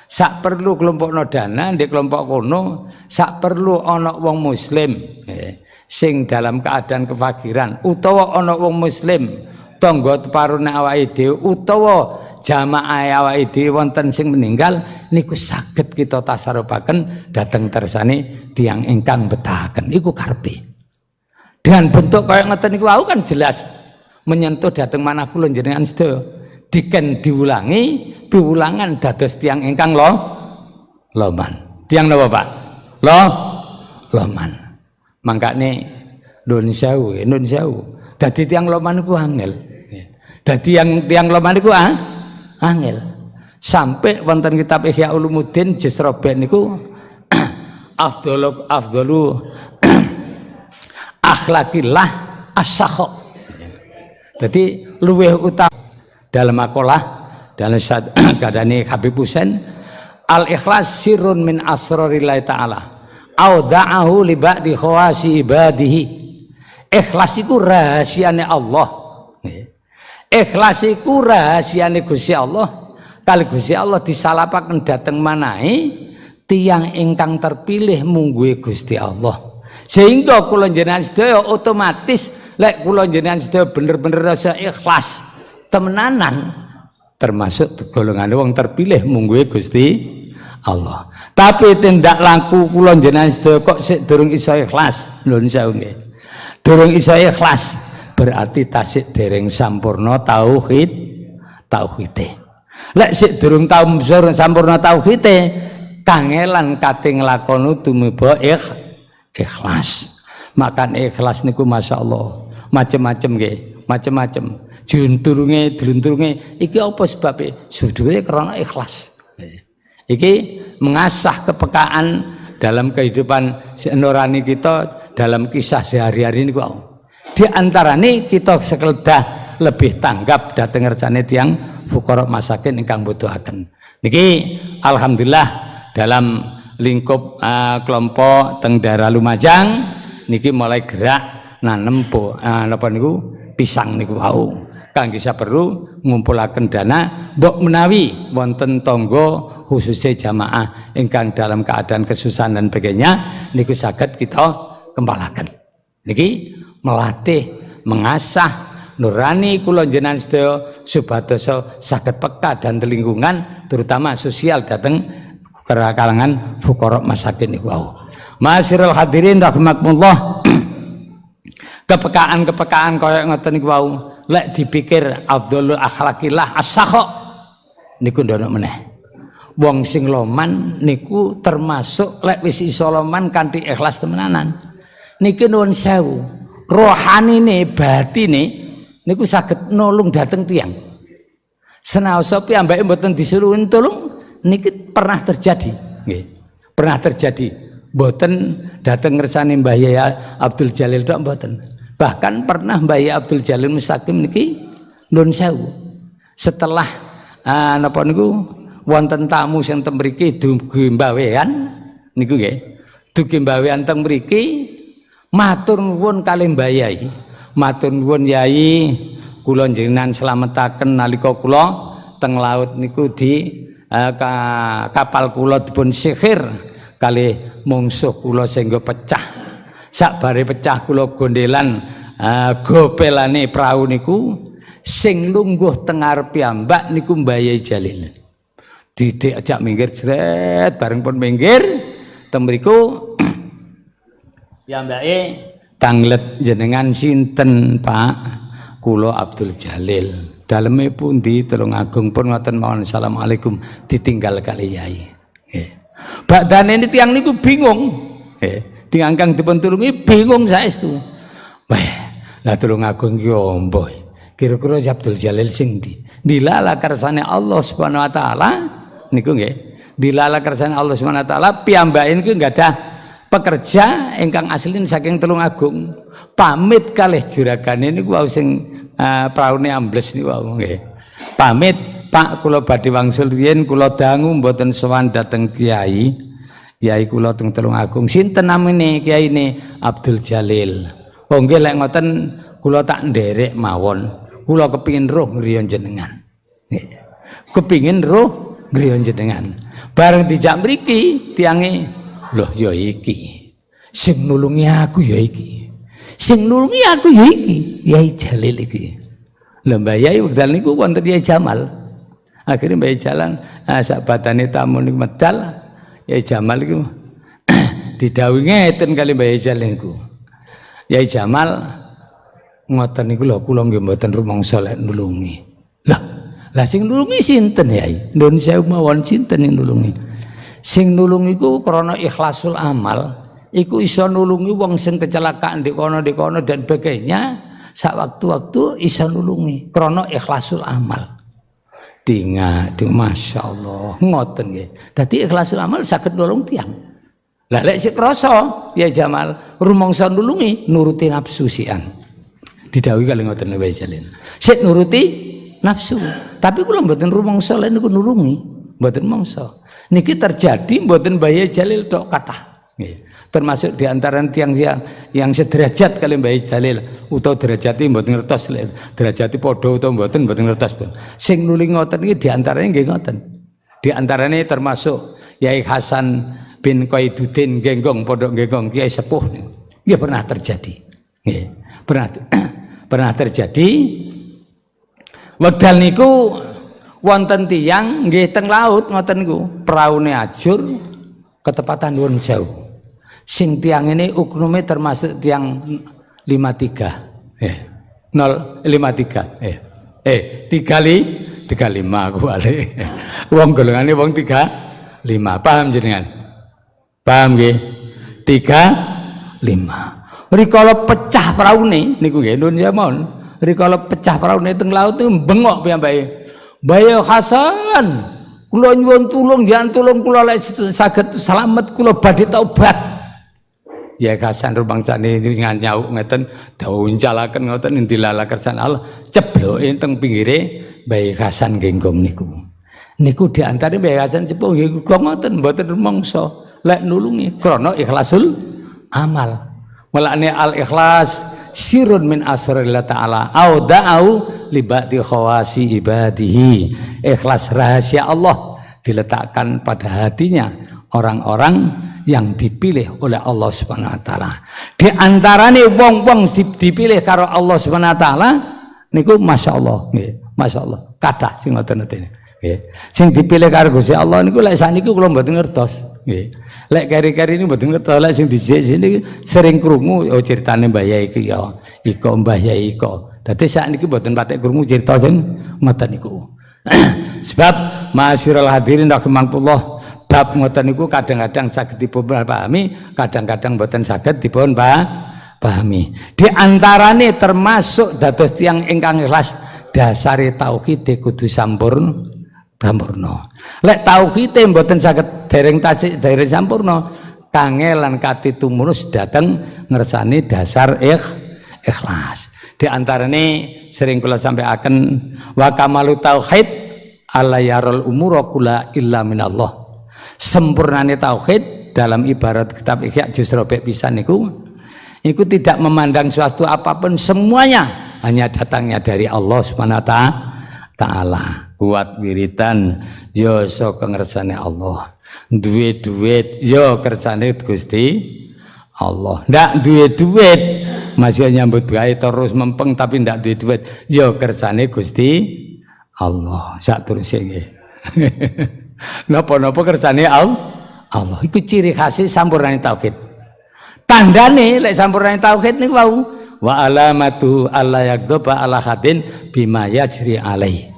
Sak perlu kelompokno dana ndek kelompok kono, sak perlu ana wong muslim sing dalam keadaan kefakiran utawa ana wong muslim tangga teparune awake dhewe utawa jamaah awake dhewe wonten sing meninggal niku saged kita tasarupaken dhateng tersane tiyang ingkang betahaken iku karepe. Dengan bentuk kaya ngoten niku wau kan jelas menyentuh dhateng manah kula njenengan sedaya. Diken diulangi piwulangan dados tiyang ingkang loman. Tiyang napa Pak? Loman. Mangkane nun sewu. Dadi tiyang loman iku angel. Dadi tiang loman iku angel. Sampai wonten kitab Ihya Ulumuddin juz robek niku afdalu akhlaqillah as-sakha. Dadi luweh utama dalam makalah dalam kadane Habib Husain al-ikhlas sirrun min asrarillahi ta'ala auda'ahu li ba'di khawasi ibadihi. Ikhlas iku rahasiane Allah. Ikhlas iku rahasiane Gusti Allah. Kali Gusti Allah disalapaken dhateng manahe tiyang ingkang terpilih mungguhe Gusti Allah. Sehingga kula njenengan sedaya otomatis lek kula njenengan sedaya bener-bener rasa ikhlas temenanan termasuk golongan wong terpilih mungguhe Gusti Allah. Tapi tindak laku kula njenengan sedaya kok sik durung iso ikhlas. Nuwun sewu nggih. Durung iso ikhlas berarti tasik dereng sampurna tauhide. Lek sik durung sampurna tauhide kangelan kate nglakoni tumiba ikhlas. Makan ikhlas niku masyaallah macem-macem nggih, macem-macem. Dilunturunge iki apa sebabnya? Sudure karena ikhlas. Iki mengasah kepekaan dalam kehidupan nurani kita dalam kisah sehari-hari ini. Di antarane kita sekedah lebih tanggap dateng ngerjane tiyang fuqara masakin ingkang butuhaken. Niki alhamdulillah dalam lingkup kelompok teng daerah Lumajang niki mulai gerak nanem napa niku pisang niku wau. Kangge saperlu ngumpulaken dana mbok menawi wonten tangga khususnya jamaah ingkang dalam keadaan kesusahan dan sebagainya niku saged kita kembalaken. Niki melatih mengasah nurani kula njenengan sedaya supados saged peka dan lingkungan terutama sosial dateng kalangan fuqara masakin niku wau. Ma'asyiral hadirin rahimakumullah. Kepekaan kaya ngoten niku wau lek dipikir afdhalul akhlaqillah as-sakha niku ndono meneh. Wong sing loman niku termasuk lek wis iso loman kanthi ikhlas temenanan. Niki nuwun sewu. Rohanine batine niku saged nulung dateng tiyang. Senaosa piyambake mboten disuruhin tulung niki pernah terjadi. Nggih. Pernah terjadi. Mboten dateng ngersane Mbah Yaya Abdul Jalil tok mboten. Bahkan pernah Mbah Yaya Abdul Jalil Mustaqim niki nuwun sewu. Setelah napa niku wonten tamu sing teng mriki dugi mbawean niku nggih. Dugi mbawean teng mriki matur nuwun kalih Mbah Yai. Matur nuwun Yai, kula njenengan slametaken nalika kula teng laut niku di kapal kula dipun sihir kalih mungsuh kula sehingga pecah. Sakbare pecah kula gondelan gopelane prau niku sing lungguh teng arep piyambak niku Mbah Yai Jalil. Diajak minggir jret bareng pun minggir teng mriku piyambake tanglet jenengan sinten Pak? Kula Abdul Jalil. Daleme pundi Tulung Agung pun ngoten mawon assalamualaikum ditinggal kali Yai. Nggih. Badane ini tiyang niku bingung. Nggih. Diangkang dipun tulungi bingung saestu. Wah, lah Tulung Agung ki ombo. Kira-kira Abdul Jalil sing ndi? Dilala kersane Allah Subhanahu wa taala niku nggih. Dilala kersane Allah Subhanahu wa taala piyambake niku gadah pekerja ingkang aslin saking Tulung Agung. Pamit kalih juragane niku wau sing praune ambles niku wau nggih. Pamit Pak kula badhe wangsul riyen kula dangu mboten sowan dhateng Kiai. Yai kula teng Tulung Agung sinten namine kiyaine Abdul Jalil. Oh nggih lek ngoten kula tak nderek mawon. Kula kepingin roh ngriya jenengan. Nggih. Kepingin roh ngriya jenengan. Bareng dijak mriki tiange, lho ya iki. Sing nulungi aku ya iki. Sing nulungi aku ya iki, Yai Jalil iki. Lha Mbah Yai wekdal niku wonten Yai Jamal. Akhirnya Mbah Yai jalan, sak batane tamu niku medal. Yai Jamal iku didhawuhi ngeten kali Mbah Yai Jalil niku. Yai Jamal ngoten niku lho kula nggih mboten rumangsa lek nulungi. Lah sing nulungi sinten Yai? Nuwun sewu mawon sinten sing nulungi? Sing nulungi ku krana ikhlasul amal. Iku iso nulungi wong sing kecelakaan di kono dan sebagainya. Sak waktu-waktu iso nulungi krana ikhlasul amal. Masya Allah ngoten nggih. Dadi ikhlasul amal saged nulung tiyang. Lah lek sik krasa ya Jamal rumangsa nulungi nuruti nafsu sian. Didhawuhi kali ngoten wae Jalil. Sik nuruti nafsu. Tapi kula mboten rumangsa lek niku nulungi, mboten mangsa. Niki terjadi mboten Mbah Jalil tok kathah. Nggih. Termasuk diantara tiang yang sederajat kali Mbah Jalil utawa derajati mboten ngertos derajati padha utawa mboten ngertos pun. Sing nuli ngoten iki diantaranya nggih ngoten. Diantaranya termasuk Yai Hasan bin Qaiduddin Genggong Pondok Genggong Kiai Sepuh nggih pernah terjadi. Nggih. Pernah terjadi wekdal niku wonten tiyang nggih teng laut ngoten niku praune ajur ketepatan nuwun sewu. Sing tiang ini uknume termasuk tiang 53 053 35 aku balik wong golongane wong 35 paham jenengan paham nggih 35 rikala pecah praune niku nggih nuwun sampeyan rikala pecah praune teng laut niku bengok piyambake Mbah Hasan kula nyuwun tulung jangan tulung kula lek saged selamat kula badhe taubat. Ya Hasan rumangsane nyauk ngeten dawuncalaken ngoten indilala kersan Allah cebloke teng pinggire Mbah Hasan Genggong niku. Niku diantare Mbah Hasan Sepuh nggih ngoten mboten rumangsa lek nulungi krana ikhlasul amal. Mulane al ikhlas sirun min asrarillah taala au da'au libati khawasi ibadihi. Ikhlas rahasia Allah diletakkan pada hatinya orang-orang yang dipilih oleh Allah Subhanahu wa taala. Di antarane wong-wong dipilih karo Allah Subhanahu wa taala niku masyaallah nggih, masyaallah. Kathah sing ngoten-ngoten nggih. Sing dipilih karo Gusti Allah niku lek sakniku kula mboten ngertos nggih. Lek kari-kari ini mboten ngertos lek sing dijek sini sering krungu oh critane Mbah Yai iki ya, iko Mbah Yai iko. Dadi sakniki mboten patek krungu crita sing ngoten niku. Sebab ma'asyiral hadirin rahimakumullah bab ngoten niku kadang-kadang saged dipun pahami, kadang-kadang mboten saged dipun pahami. Di antarane termasuk dados tiyang ingkang ikhlas dasare tauhid kudu sampurna. Lek tauhid mboten saged dereng sampurna, kangelan kati tumunus dateng ngersani dasar ikhlas. Di antarane sering kula sampaikan wa kamalu tauhid alla yarul umura kula illa minallah. Sempurnane tauhid dalam ibarat kitab Ihya juz robek pisan niku tidak memandang suatu apapun, semuanya hanya datangnya dari Allah Subhanahu wa taala. Kuat wiritan yo sok ngersane Allah, duwe duit yo kersane Gusti Allah. Ndak duwe duit masih nyambut gawe terus mempeng tapi ndak duwe duit yo kersane Gusti Allah. Sak terus nggih. Napa-napa kersane Allah. Iku ciri khas sampurnane tauhid. Tandane lek sampurnane tauhid niku wau wa alamatu alla yaghdaba ala hadin bima yajri alai.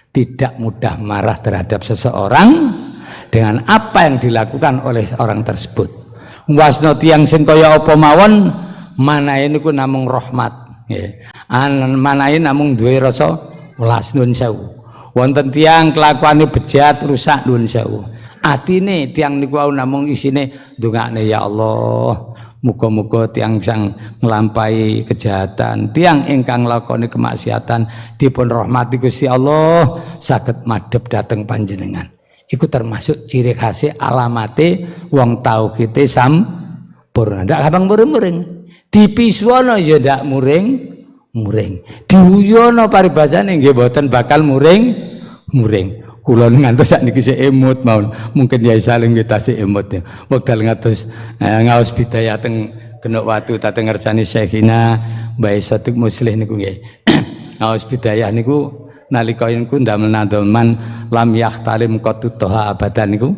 Tidak mudah marah terhadap seseorang dengan apa yang dilakukan oleh orang tersebut. Wasno tiyang sing kaya apa mawon manahe niku namung rahmat nggih. Manahe namung duwe rasa welas nuwun sewu. Wonten tiang kelakuane bejat rusak nuwun sewu. Atine tiang niku namung isine ndongakne ya Allah, muga-muga tiang sang nglampahi kejahatan, tiang ingkang lakoni kemaksiatan dipun rahmati Gusti Allah saged madhep dhateng panjenengan. Iku termasuk ciri khas alamate wong tauhide sampurna. Ndak gampang muring-muring. Dipiswono ya ndak muring. Diuyono paribasane nggih mboten bakal muring. Kula ngantos sakniki sik emut mawon. Mungkin Yai Salim kita sik emut. Wekdal ngatos ngaos bidayah teng Genuk Watu tateng ngersani Syekhina Mbah Sodik Muslih niku nggih. Ngaos bidayah niku nalika niku ndamel nandoman lam yahtalim qatutoha abadan niku.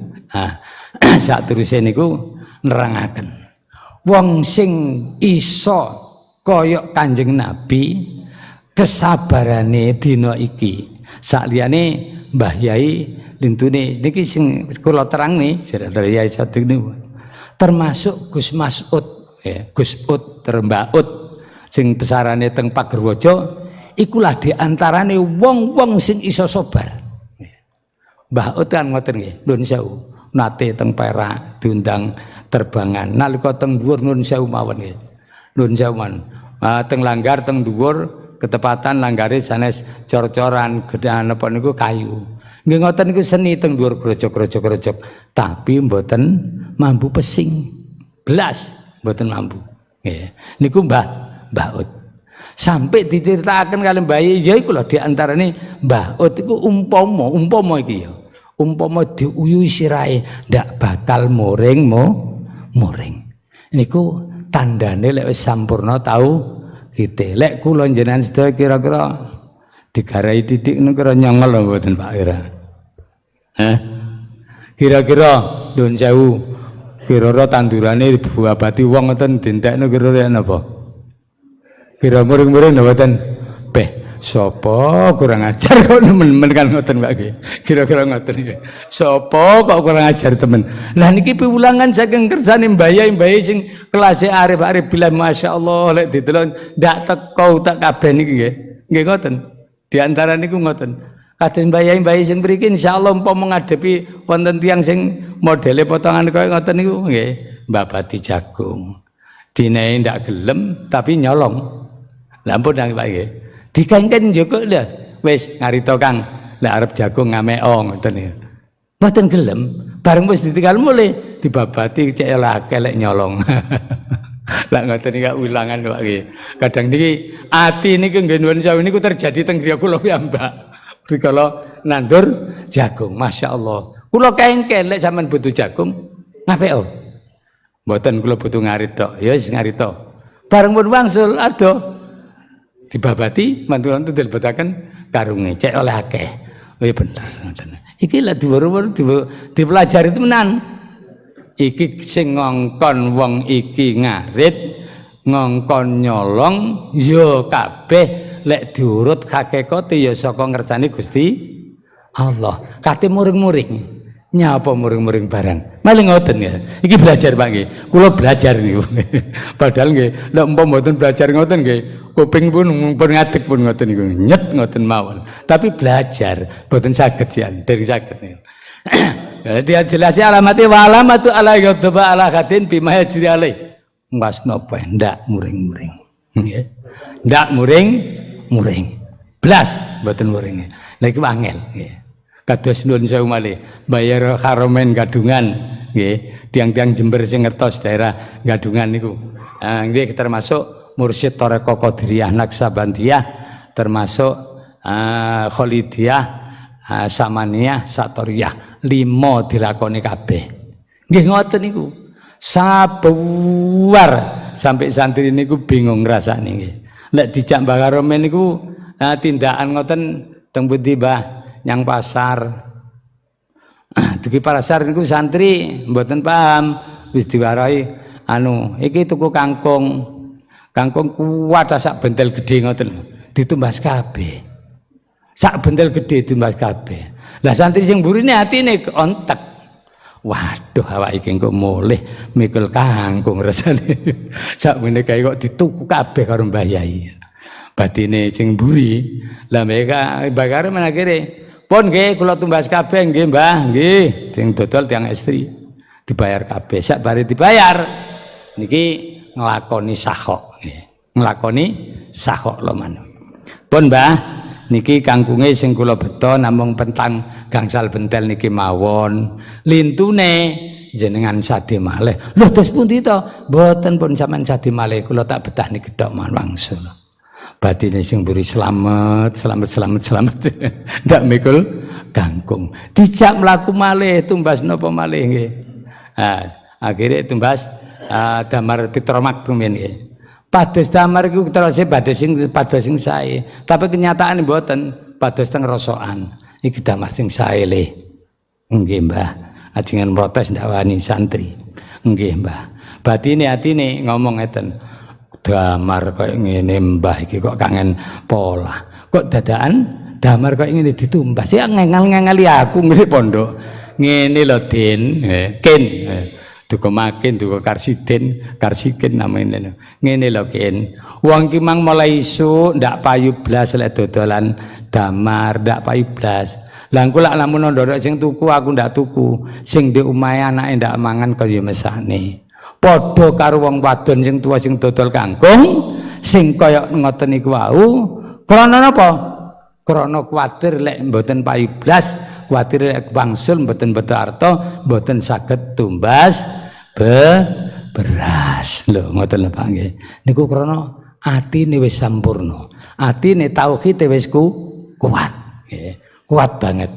Sak teruse niku nerangaken. Wong sing iso kaya Kanjeng Nabi kesabarane dina iki sakliyane Mbah Yai lintune niki sing kula terangne Siratul Yai Sodik niku termasuk Gus Mas'ud ya, Gus Ud Termbaud sing pesarane teng Pagerwaja ikulah diantarane wong-wong sing iso sabar. Mbah Ud kan ngoten nggih, nuwun sewu nate teng Perak diundang terbangan nalika teng dhuwur nuwun sewu mawon nggih. Nuwun sewu teng langgar teng dhuwur ketepatan langgare sanes cor-coran gedhan apa niku kayu. Nggih ngoten niku seni teng dhuwur grojok-grojok tapi mboten mampu pesing. Belas mboten mampu. Nggih. Niku Mbah Ud. Sampai diceritakan kali Mbah ya iku lho diantarane Mbah Ud iku umpama iki ya. Umpama diuyu sirahe ndak bakal muring. Niku tandane lek wis sampurna tau kita. Lek kula jenengan sedaya kira-kira digarai titik niku kira nyongol lho mboten Pak Ira. Kira-kira nuwun sewu kira-kira tandurane buabati wong ngoten dintekno kira-kira napa? Kira muring-muring mboten. Beh, sapa kurang ajar kok nemen-nemen kan ngoten Pak nggih. Kira-kira ngoten nggih. Sapa kok kurang ajar temen. Lah niki piwulangan saking kersane mbayahi sing kelas arif-arif bilang masyaallah lek didelok ndak teko tak kabeh niki nggih. Nggih ngoten. Di antara niku ngoten. Kados mbayahi sing mriki insyaallah umpama ngadepi wonten tiyang sing modele potongan kaya ngoten niku nggih, mbabati jagung. Dinae ndak gelem tapi nyolong. Lah ampun nang Pak nggih. Dikengken njoko lho. Wis ngarita Kang, lek arep jagung ngameo ngoten niku. Mboten gelem, bareng wis ditinggal mulih dibabati cek akeh lek nyolong. Lah ngoten iki ulangan Pak nggih. Kadang niki ati niku nggih nuwun sewu niku terjadi teng griya kula piyambak. Rikala nandur jagung, masyaallah. Kula kengken lek sampean butuh jagung, ngapeo? Mboten kula butuh ngarit tok. Ya wis ngarit tok. Bareng pun wangsul ado dibabati mantulan itu dilebetaken karunge cek oleh akeh. Oh iya bener ngoten. Iki lek dhuwur dipelajari temenan. Iki sing ngongkon wong iki ngarit, ngongkon nyolong ya kabeh lek diurut hakikate ya saka ngersani Gusti Allah. Kate muring-muring. Nyapa muring-muring barang. Malah ngoten ya. Iki belajar Pak nggih. Kula belajar niku. Padahal nggih lek umpama mboten belajar ngoten nggih, kuping pun ngadeg pun ngoten niku. Nyet ngoten mawon. Tapi belajar mboten saged sian, dereng saged niku. Jadi jelasnya alamatnya wa alamatu ala yadba ala khatin bima yajri alaih. Mas napa ndak muring-muring. Nggih. Ndak muring. Blas mboten muring. Lha iki angel nggih. Kados nuwun sewu malih bayar Haromen Gadungan nggih. Tiang-tiang Jember sing ngertos daerah Gadungan niku. Nggih termasuk Mursyid Thariqah Qadiriyah Naksabandiyah, termasuk Kholidiyah, Samaniyah, Satoriyah. 5 dilakoni kabeh. Nggih ngoten niku. Sabuwar sampai santri niku bingung ngrasane nggih. Lek dijak Mbah Haromen niku tindakan ngoten teng pundi Mbah? Nyang pasar. Dugi pasar niku santri mboten paham, wis diwarai iki tuku kangkung. Kangkung kuat sak bentel gede ngoten ditumbas kabeh. Sak bentel gede ditumbas kabeh. Lah santri sing mburine atine ontek. Waduh awak iki kok mulih mikul kangkung rasane. Sak meneh kae kok dituku kabeh karo Mbah Yai. Batine sing mburi. Lah mereka bakare menakire pun nggih kula tumbas kabeh nggih Mbah, nggih. Sing dodol tiyang istri dibayar kabeh. Sak bare dibayar niki nglakoni sahok nggih. Nglakoni sahok lho manuk. Pun Mbah, niki kangkunge sing kula beto namung pentang gangsal bentel niki mawon. Lintune jenengan sadhe malih. Lho dos pundi to? Mboten pun sampean sadhe malih kula tak betah niki tok mawon wangsul. Batine sing mburi selamat. Ndak mikul kangkung. Dijak mlaku malih tumbas napa malih nggih. Akhire tumbas damar Pitromak rumiyin nggih. Pados damar iku terus pados sing sae. Tapi kenyataan mboten pados teng rosokan. Iki damar sing sae le. Nggih, Mbah. Ajengan protes ndak wani santri. Nggih, Mbah. Batine atine ngomong ngeten. Damar koyo ngene Mbah iki kok kangen pola. Kok dadakan damar koyo ngene ditumbas. Ya ngengal-ngengeli aku ngene pondok. Ngene lho, Din. Ken. Duka makin, duka karsiken namanya. Ngene lho, Ken. Wong ki mang mulai isuk ndak payu blas lek dodolan damar, ndak payu blas. Lah engko lak lamun ndorok sing tuku aku ndak tuku. Sing ndek omahe anake ndak mangan kaya mesane. Padha karo wong wadon sing tua sing dodol kangkung sing kaya ngoten niku wau. Krana napa? Krana kuwatir lek mboten payu blas, kuwatir lek wangsul mboten arta, mboten saged tumbas beras. Lho ngoten lho Pak nggih. Niku krana atine wis sampurna. Atine tauhid wis kuat nggih. Kuat banget.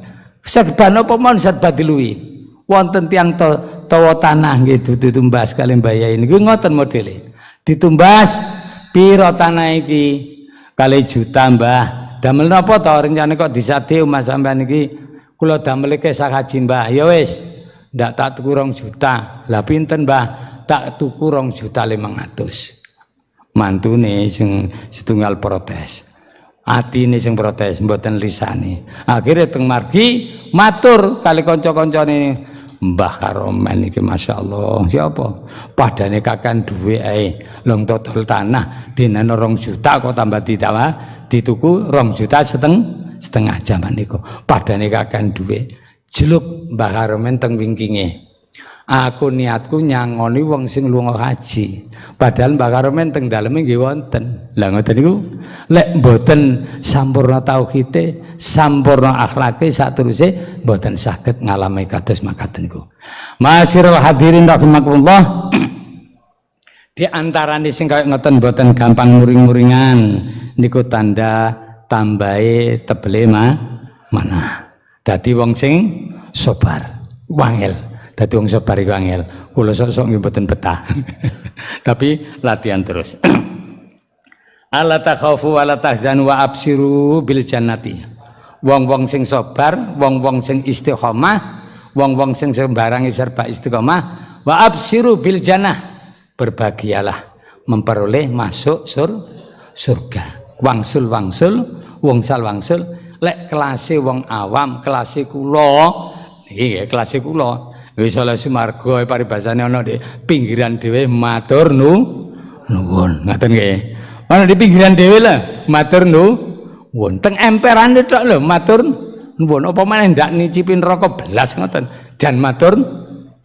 Serban apa mon serba diluwi. Wonten tiyang tawa tanah nggih ditumbas kali mbayai niku ngoten modele. Ditumbas pira tanah iki? Kali juta, Mbah. Damel napa to rencane kok disade omah sampean iki? Kula damel kesah haji, Mbah. Ya wis, ndak tak tuku 2 juta. Lah pinten, Mbah? Tak tuku 2.500.000. Mantune sing setunggal protes. Atine sing protes mboten lisane. Akhire teng margi matur kali kanca-kancane, Mbah Karomen iki masyaallah. Siapa? Padane kakan duwe ae. Long total tanah dinane 2 juta kok tambah dituku 2 juta setengah jaman niku. Padane kakan duwe. Jeluk Mbah Karomen teng wingkinge. Aku niatku nyangoni wong sing lunga haji. Padahal Mbah Karomen teng daleme nggih wonten. Lah ngoten niku lek mboten sampurna tauhide, sampurna akhlake sateruse mboten saged ngalami kados makaten niku. Masirul hadirin rahimakumullah. Di antarane sing kaya ngoten mboten gampang muring-muringan niku tanda tambahe tebele mana. Dadi wong sing sabar, wangel. Dadi wong sabar iku angel. Kula sok-sok nggih mboten betah. Tapi latihan terus. Ala takhafu wa la tahzanu wa absiru bil jannati. Wong-wong sing sabar, wong-wong sing istiqomah, wong-wong sing sembarangi serba istiqomah, wa absiru bil jannah. Berbahagialah memperoleh masuk surga. Wangsul-wangsul, wangsul-wangsul lek kelase wong awam, kelase kula. Niki kelase kula. Wis oleh sumarga paribasane ana di pinggiran dhewe matur nuwun. Ngoten nggih. Ana di pinggiran dhewe lah matur nuwun. Teng emperane tok lho matur nuwun. Apa meneh ndak nyicipi neraka belas ngoten. Jan matur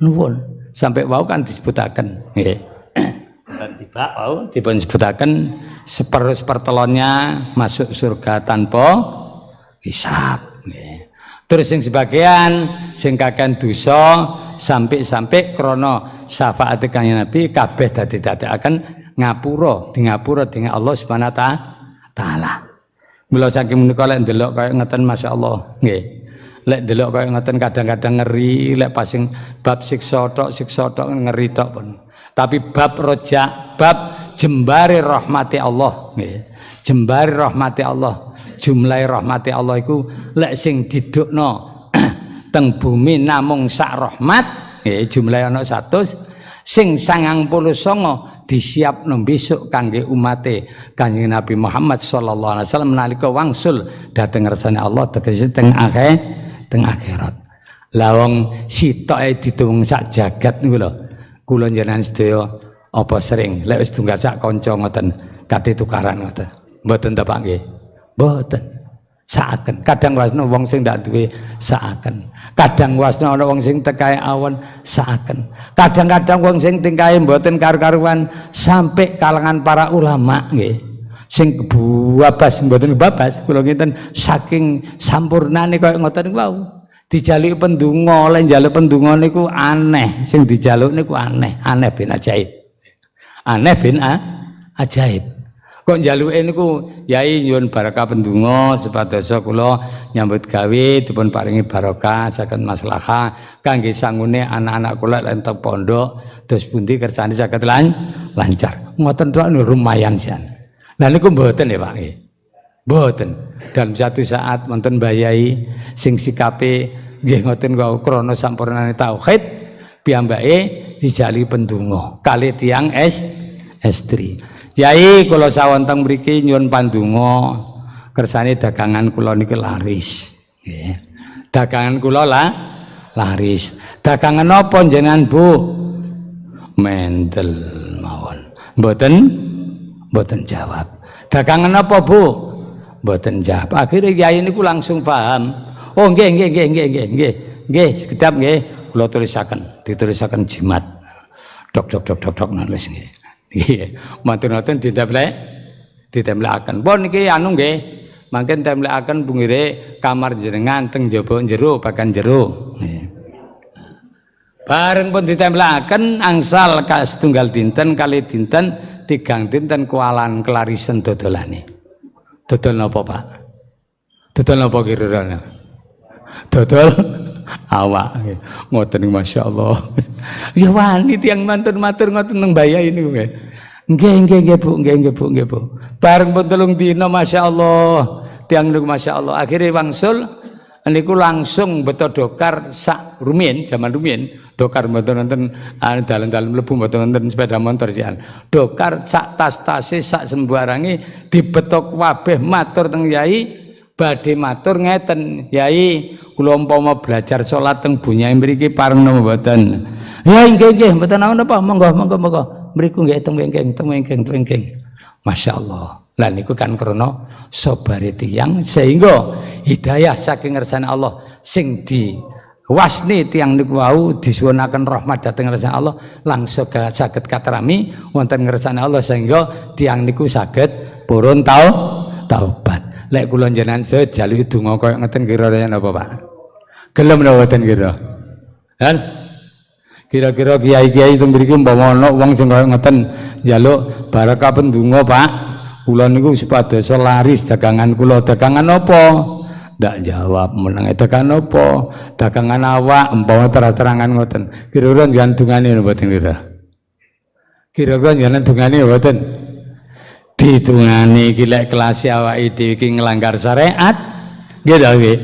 nuwun. Sampai wau kan disebutaken nggih. Dan tiba wau dipun sebutaken sepertelonnya masuk surga tanpa hisab nggih. Terus yang sebagian sing kakan dosa sampai krana syafaat kanjeng Nabi kabeh dadi-dadiaken ngapura dengan Allah Subhanahu wa taala. Mula saking menika lek ndelok kaya ngeten masyaallah nggih. Lek ndelok kaya ngeten kadang-kadang ngeri, lek pasing bab siksa tok ngeri tok pun. Tapi bab rojak, bab jembare rahmati Allah nggih. Jembare rahmati Allah. Jumlah rahmati Allah iku lek sing didukno teng bumi namung sak rahmat jumlah ana 100 sing 99 disiapno besok kangge umate Kanjeng Nabi Muhammad sallallahu alaihi wasallam nalika wangsul dhateng ngersane Allah tegese teng akhirat. Lah wong sitoke dituwung sak jagat niku lho. Kula njenengan sedaya apa sering lek wis tunggal sak kanca ngoten kate tukaran ngoten. Mboten ta Pak nggih? Mboten. Saaken. Kadang wasna wong sing ndak duwe saaken. Kadang wasna ana wong sing tekae awon saaken. Kadang-kadang wong sing tingkahe mboten karu-karuan sampai kalangan para ulama nggih. Sing kebabas mboten kebabas kula ngeten saking sampurnane kaya ngoten wau. Dijaluk pendonga, oleh njaluk pendonga niku aneh, sing dijaluk niku aneh bin ajaib. Aneh bin ajaib. Kok njaluke niku yai nyuwun barokah pendonga supados kula nyambut gawe dipun paringi barokah saged maslahah kangge sangune anak-anak kula lan teng pondok terus pundi kersane saged lancar. Ngoten tok lumayan sian. Lah niku mboten ya Pak nggih. Mboten. Dalam satu saat wonten mbayai sing sikape nggih ngoten kok krana sampurnane tauhid piyambake dijali pendonga kali tiyang estri. Yai kula sawonten mriki nyuwun pandonga kersane dagangan kula niki laris. Nggih. Dagangan kula laris. Dagangan apa jenengan Bu? Mendel mawon. Mboten jawab. Dagangan apa Bu? Mboten jawab. Akhirnya yai niku langsung paham. Oh nggih, sekedap nggih kula tulisaken, ditulisaken jimat. Dok nulis nggih. Nggih. Matur nuwun ditemplekaken. Pun niki anu nggih, mangken templekaken bungire kamar jenengan teng jero bagian jero. Nggih. Bareng pun ditemplekaken angsal setunggal dinten kali dinten tigang dinten kualan kelarisan dodolane. Dodol napa Pak? Dodol napa kira-kira? Dodol awak. Ngoten Masya Allah. Ya wani tiyang matur ngoten nang bayai niku nggih. Nggih Bu. Bareng pun 3 dina Masya Allah. Tiyang niku Masya Allah. Akhire wangsul niku langsung beto dokar sak rumiyin, zaman rumiyin. Dokar mboten wonten dalan-dalan mlebu mboten wonten sepeda motor sian. Dokar sak tas-tase sak sembarange dibetok kabeh matur teng yai badhe matur ngeten. Yai kula umpama belajar salat teng bunyai mriki pareng napa mboten? Ya nggih mboten napa monggo. Mriku nggih teng wengking. Masyaallah. Lah niku kan krana sabare tiyang sehingga hidayah saking ngersane Allah sing wasni tiang niku wau disuwunaken rahmat dhateng ngersane Allah langsung saged katrami wonten ngersane Allah sehingga tiang niku saged purun taubat. Lek kula njenengan sejaluki donga kaya ngeten kira-kira napa Pak? Gelem napa mboten kira? Kan? Kira-kira kiai-kiai teng mriki umpama ana wong sing kaya ngeten njaluk barokah pendonga Pak, kula niku supados laris dagangan kula. Dagangan apa? Ndak jawab meneng dagangan apa? Dagangan awak umpama terang-terangan ngoten. Kira-kira njenengan dungane mboten kira? Kira-kira njenengan dungane mboten? Ditungani iki lek kelas awake dhewe iki nglanggar syariat. Nggih ta nggih?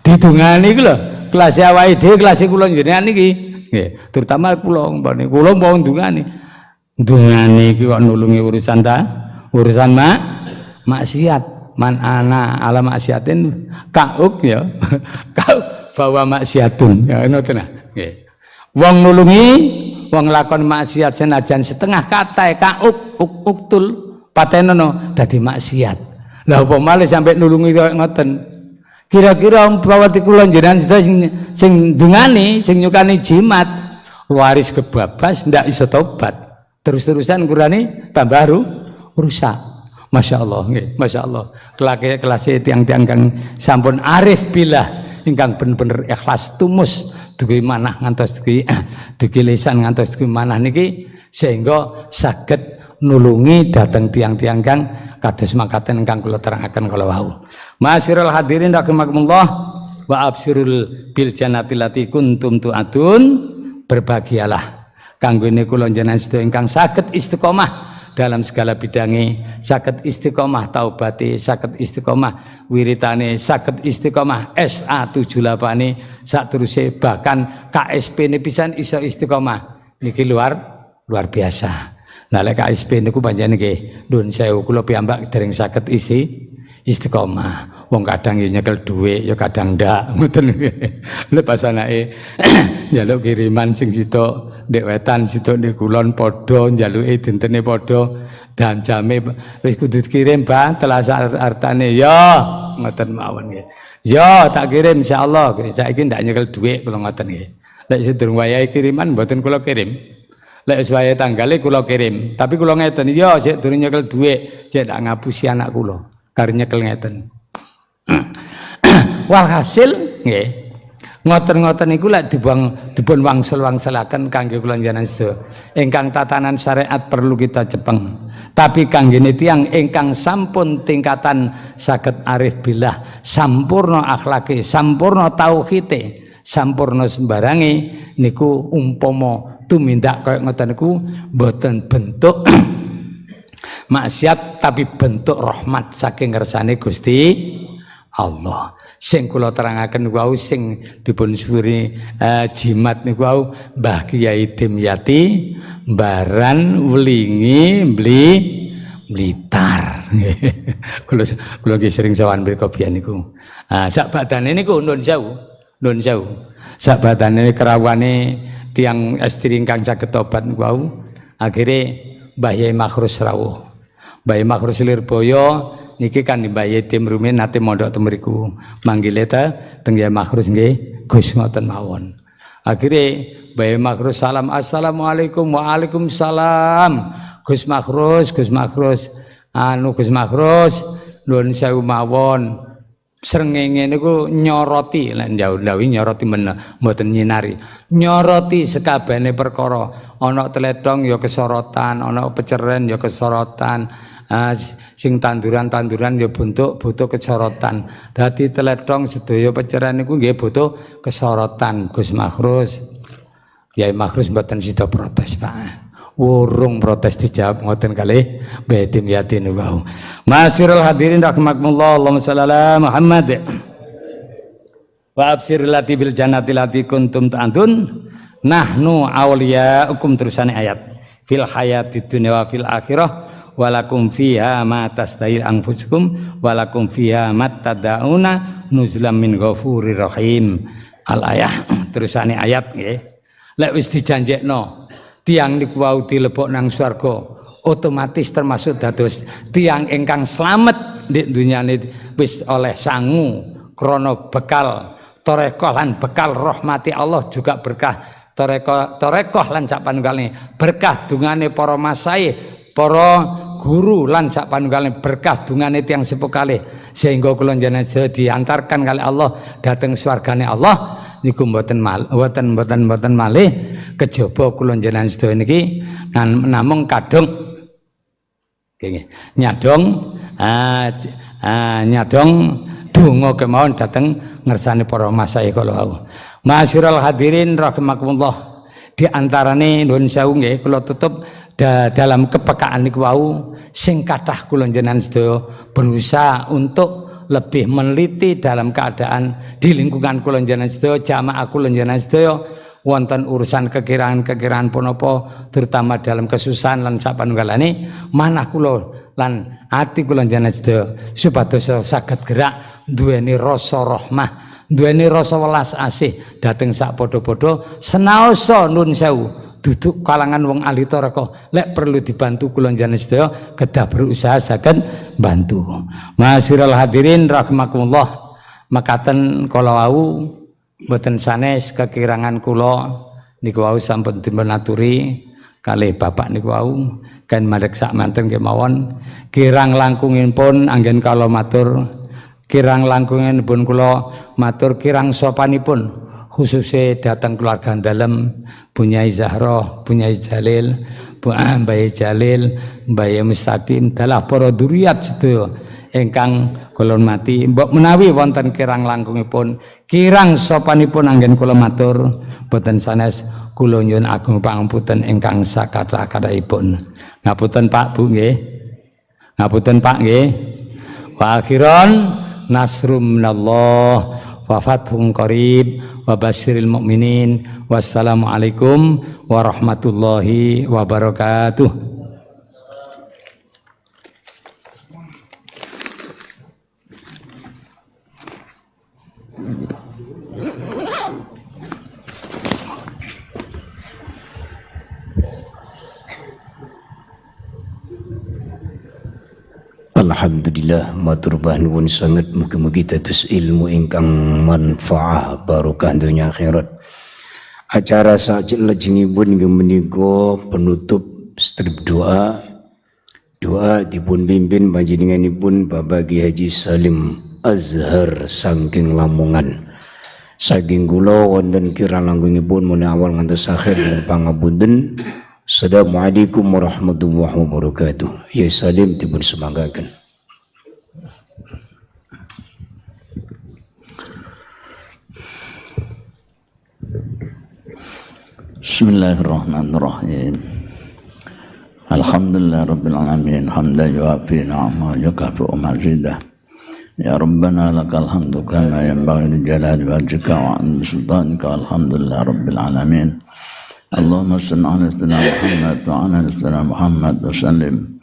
Ditungani iki lho, kelas awake dhewe kelas kula njenengan iki. Nggih, terutama kula umpamane kula mau ndungani. Ndungani iki kok nulungi urusan maksiat. Man ana ala maksiatin kauk ya. Kauk bawa maksiatun. Ya ngoten nggih. Wong nulungi wong lakon maksiat senajan setengah kata kauk uktul patenono dadi maksiat. Lah apa malih sampai nulungi kaya ngoten. Kira-kira umpama kula njenengan sing dungani sing nyukani jimat waris kebabas ndak iso tobat. Terus-terusan kurane tambah rusak. Masya Allah, Masya Allah. Kelas tiang-tiang kang sampun arif billah, ingkang bener-bener ikhlas tumus, dugi manah ngantos dugi lisan ngantos dugi manah niki sehingga saged nulungi dateng tiang-tiang kang kados makaten ingkang kula terangaken kala wau. Ma'asyiral hadirin rahimakumullah wa absirul bil jannati lati kuntum tu'adun. Berbahagialah kanggo kula njenengan sedaya ingkang saged istiqomah dalam segala bidangi, saged istiqomah taubati, saged istiqomah wiritane, saged istiqomah SA78 saterusé bahkan KSP ini pisan iso istiqomah niki luar biasa. Nah lek KSP niku pancen nggih nuwun sewu kula piyambak dereng saged istiqomah. Wong kadang ya nyekel dhuwit ya kadang ndak ngoten. Lek pas anake njaluk kiriman sing sitok ndek wetan sitok ndek kulon padha njaluke dintene padha dan jame wis kudu dikirim Pak telas artane ya ngoten mawon nggih. Ya tak kirim insyaallah. Saiki ndak nyekel dhuwit kula ngoten nggih. Lek sedurung wayahe kiriman mboten kula kirim. Lek wayahe tanggale kula kirim. Tapi kula ngeten ya sik durung nyekel dhuwit, sik ndak ngapusi anak kula. Kare nyekel ngeten. Walhasil nggih Ngoten-ngoten niku lek dipun wangsul-wangsulaken kangge kula njenengan sedaya. Ingkang tatanan syariat perlu kita cepeng. Tapi kanggene tiyang ingkang sampun tingkatan saged arif billah, sampurna akhlake, sampurna tauhide, sampurna sembarange niku umpama tumindak kaya ngoten niku mboten bentuk maksiat tapi bentuk rahmat saking ngersane Gusti Allah. Sing kula terangaken wau sing dipun suri jimat niku wau Mbah Kyai Dimyati Mbaran Wlingi Blitar. Kula nggih sering sowan mriku biyen niku. Sak badane niku nun sewu. Sak badane kerawane tiyang estri ingkang saged tobat niku wau. Akhire Mbah Yai Makhrus rawuh. Mbah Yai Makhrus Lirboyo niki kan Mbah Yai Timrumin nate mondok teng mriku. Manggile ta teng Yai Makhrus nggih Gus ngoten mawon. Akhire Mbah Yai Makhrus salam assalamualaikum waalaikumsalam. Gus Makhrus Gus Makhrus nuwun sewu mawon. Srengenge niku nyoroti lek ndawuhi nyoroti mboten nyinari. Nyoroti sekabehane perkara. Ana tledong ya kesorotan, ana peceren ya kesorotan. Sing tanduran-tanduran ya butuh kesorotan. Dadi tledong sedaya peceren niku nggih butuh kesorotan. Gus Makhrus. Yai Makhrus mboten sida protes, Pak. Wurung protes dijawab ngoten kalih Mbah Dimyati niku. Masirul hadirin rahimakumullah, Allahumma shalli ala Muhammad. Wa absir lati bil jannati lati kuntum ta'antun. Nahnu awliyaukum terusane ayat. Fil hayati dunya wa fil akhirah walakum fiha ma tastahil anfusukum walakum fiha ma tad'una nuzulam min ghafurir rahim. Al ayah terusane ayat nggih. Lek wis dijanjekno tiang niku wau dilebok nang swarga otomatis termasuk dados tiang ingkang slamet di dunyane wis oleh sangu krana bekal tarekah lan bekal rahmati Allah juga berkah tarekah lan sak panunggale berkah dungane para masaih para guru lan sak panunggale berkah dungane tiang sepuh kalih sehingga kula njenengan diantarkan kali Allah dhateng swargane Allah niku mboten malih kejaba kula njenengan sedaya niki namung kadung nggih nyadong donga kemawon dhateng ngersane para masaih kala wau. Ma'asyiral hadirin rahimakumullah, di antarane nuwun sewu nggih kula tutup dalam kepekaan niku wau sing kathah kula njenengan sedaya berusaha untuk lebih meneliti dalam keadaan di lingkungan kula njenengan sedaya jamaah kula njenengan sedaya wonten urusan kekirangan punapa terutama dalam kesusahan lan sapanunggalane manah kula lan ati kula njenengan sedaya supados saged gerak duweni rasa rahmah duweni rasa welas asih dhateng sak padha-padha senaosa nun sewu duduk kalangan wong ahli tarekah lek perlu dibantu kula njenengan sedaya kedah berusaha saged bantu. Ma'asyiral hadirin rahimakumullah, makaten kala wau mboten sanes kekirangan kula niku wau sampun dipun aturi kalih bapak niku wau kan madhek sak manten kemawon kirang langkungipun anggen kala matur kirang langkungipun kula matur kirang sopanipun khususnya datang keluarga dalem Bunyai Zahra, Bunyai Jalil, Mbah Jalil, Mbah Mustaqim dalah para dzurriat sedaya ingkang kula mati mbok menawi wonten kirang langkungipun kirang sopanipun anggen kula matur boten sanes kula nyuwun agung pangapunten ingkang sakathah-kathahipun. Ngapunten Pak Bu nggih. Ngapunten Pak nggih. Wa akhiran nasrum minallah wa fathun qarib wa basyiril mukminin. Wassalamualaikum warahmatullahi wabarakatuh. Alhamdulillah matur nuwun sanget mugi-mugi dados ilmu ingkang manfaah barokah dunya akhirat. Acara salajengipun inggih menika penutup strip doa dipun pimpin panjenenganipun Bapak Kiai Haji Salim Azhar saking Lamongan. Saking kula wonten kirang langgengipun muni awal ngantos akhir dengan pangapunten. Assalamualaikum warahmatullahi wabarakatuh. Ya salim dipun semanggaken. Bismillahirrahmanirrahim. Alhamdulillah rabbil alamin hamdan yuafi ni'amahu yukafi'u mazidah. Ya Rabbana lakal hamdu kama yanbaghi li jalali wajhika wa 'azimi sultanika alhamdulillah rabbil alamin. Allahumma salli ala sayyidina Muhammad wa ala sayyidina Muhammad wa sallim.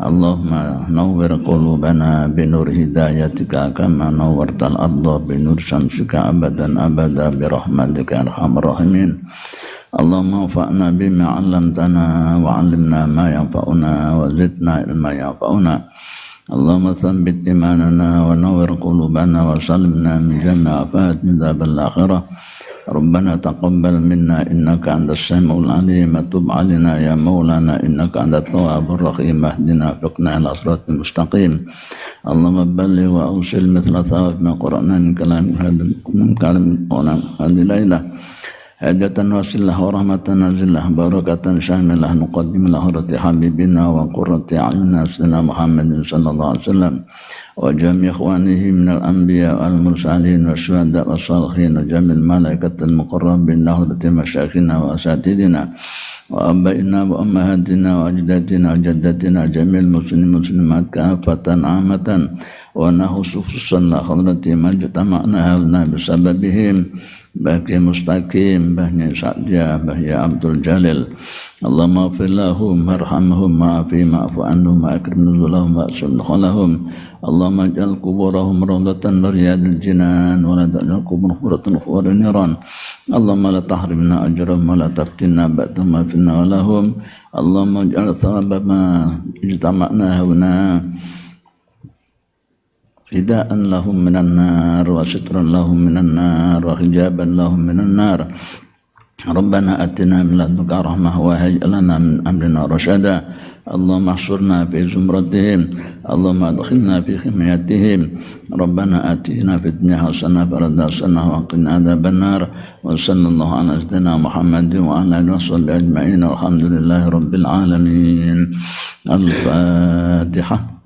Allahumma nawwir qulubana bi nur hidayatika kama nawwartal ardha bi nur syamsika abadan abada bi rahmatika ya arhamar rahimin. Allahumma anfa'na bima 'allamtana wa 'allimna ma yanfa'una wa zidna ilma yanfa'una. Allahumma tsabbit imanana wa nawwir qulubana wa sallimna min jami'i afatin dzabal akhirah. Rabbana taqabbal minna innaka antas samiul alim wa tub 'alaina ya maulana innaka antat tawwabur rahim ihdina fiqna ila siratal mustaqim. Allahumma balligh wa awsil mithla thawab ma qara'na min kalam hadhihi lailah. Hajatan wasilah wa rahmatan nazilah barakatan syamilah nuqaddim lahurati habibina wa qurrati a'yunina sayyidina Muhammadin sallallahu alaihi wasallam wa jami' ikhwanihi minal anbiya wal mursalin wa syuhada wa salihin wa jamil malaikatil muqarrabin lahurati masyayikhina wa asatidina wa abaina wa ummahatina wa ajdatina wa jaddatina jamil muslimin muslimat kafatan amatan wa nahusufusan la khadrati majtama'na halna bisababihim Bahya Mustaqim, Bahya Sa'dia, Bahya Abdul Jalil. Allahumma ighfir lahum warhamhum wa'afi ma'fu anhum wa'akrim nuzulahum wa'asun nukhalahum. Allahumma ij'al kuburahum rawdatan min riyadil jinan wa la taj'al kuburahum hufratan min hufarin niran. Allahumma la tahrimna ajrahum wa la taftinna ba'dahum ma finna wa lahum. Allahumma ij'al thawaba ma ijtama'na huna fida'an lahum minan nar wa sitran lahum minan nar wa hijaban lahum minan nar. Rabbana atina min ladunka rahmah wa hayyi lana min amrina rasyada. Allahumma ahsurna fi zumratihim, Allahumma adkhilna fi himayatihim. Rabbana atina fid dunya hasanah wa fil akhirati hasanah wa qina adzaban nar. Wa sallallahu ala sayyidina Muhammadin wa ala alihi washabbihi ajma'in. Alhamdulillahi rabbil alamin. Al-Fatihah.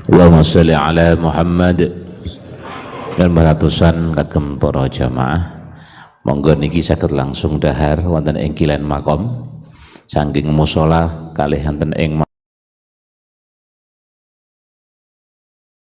Allahumma sholli ala Muhammad. Dan ratusan kagem para jamaah monggo niki saged langsung dahar wonten ing kilen makom saking musala kalih wonten ing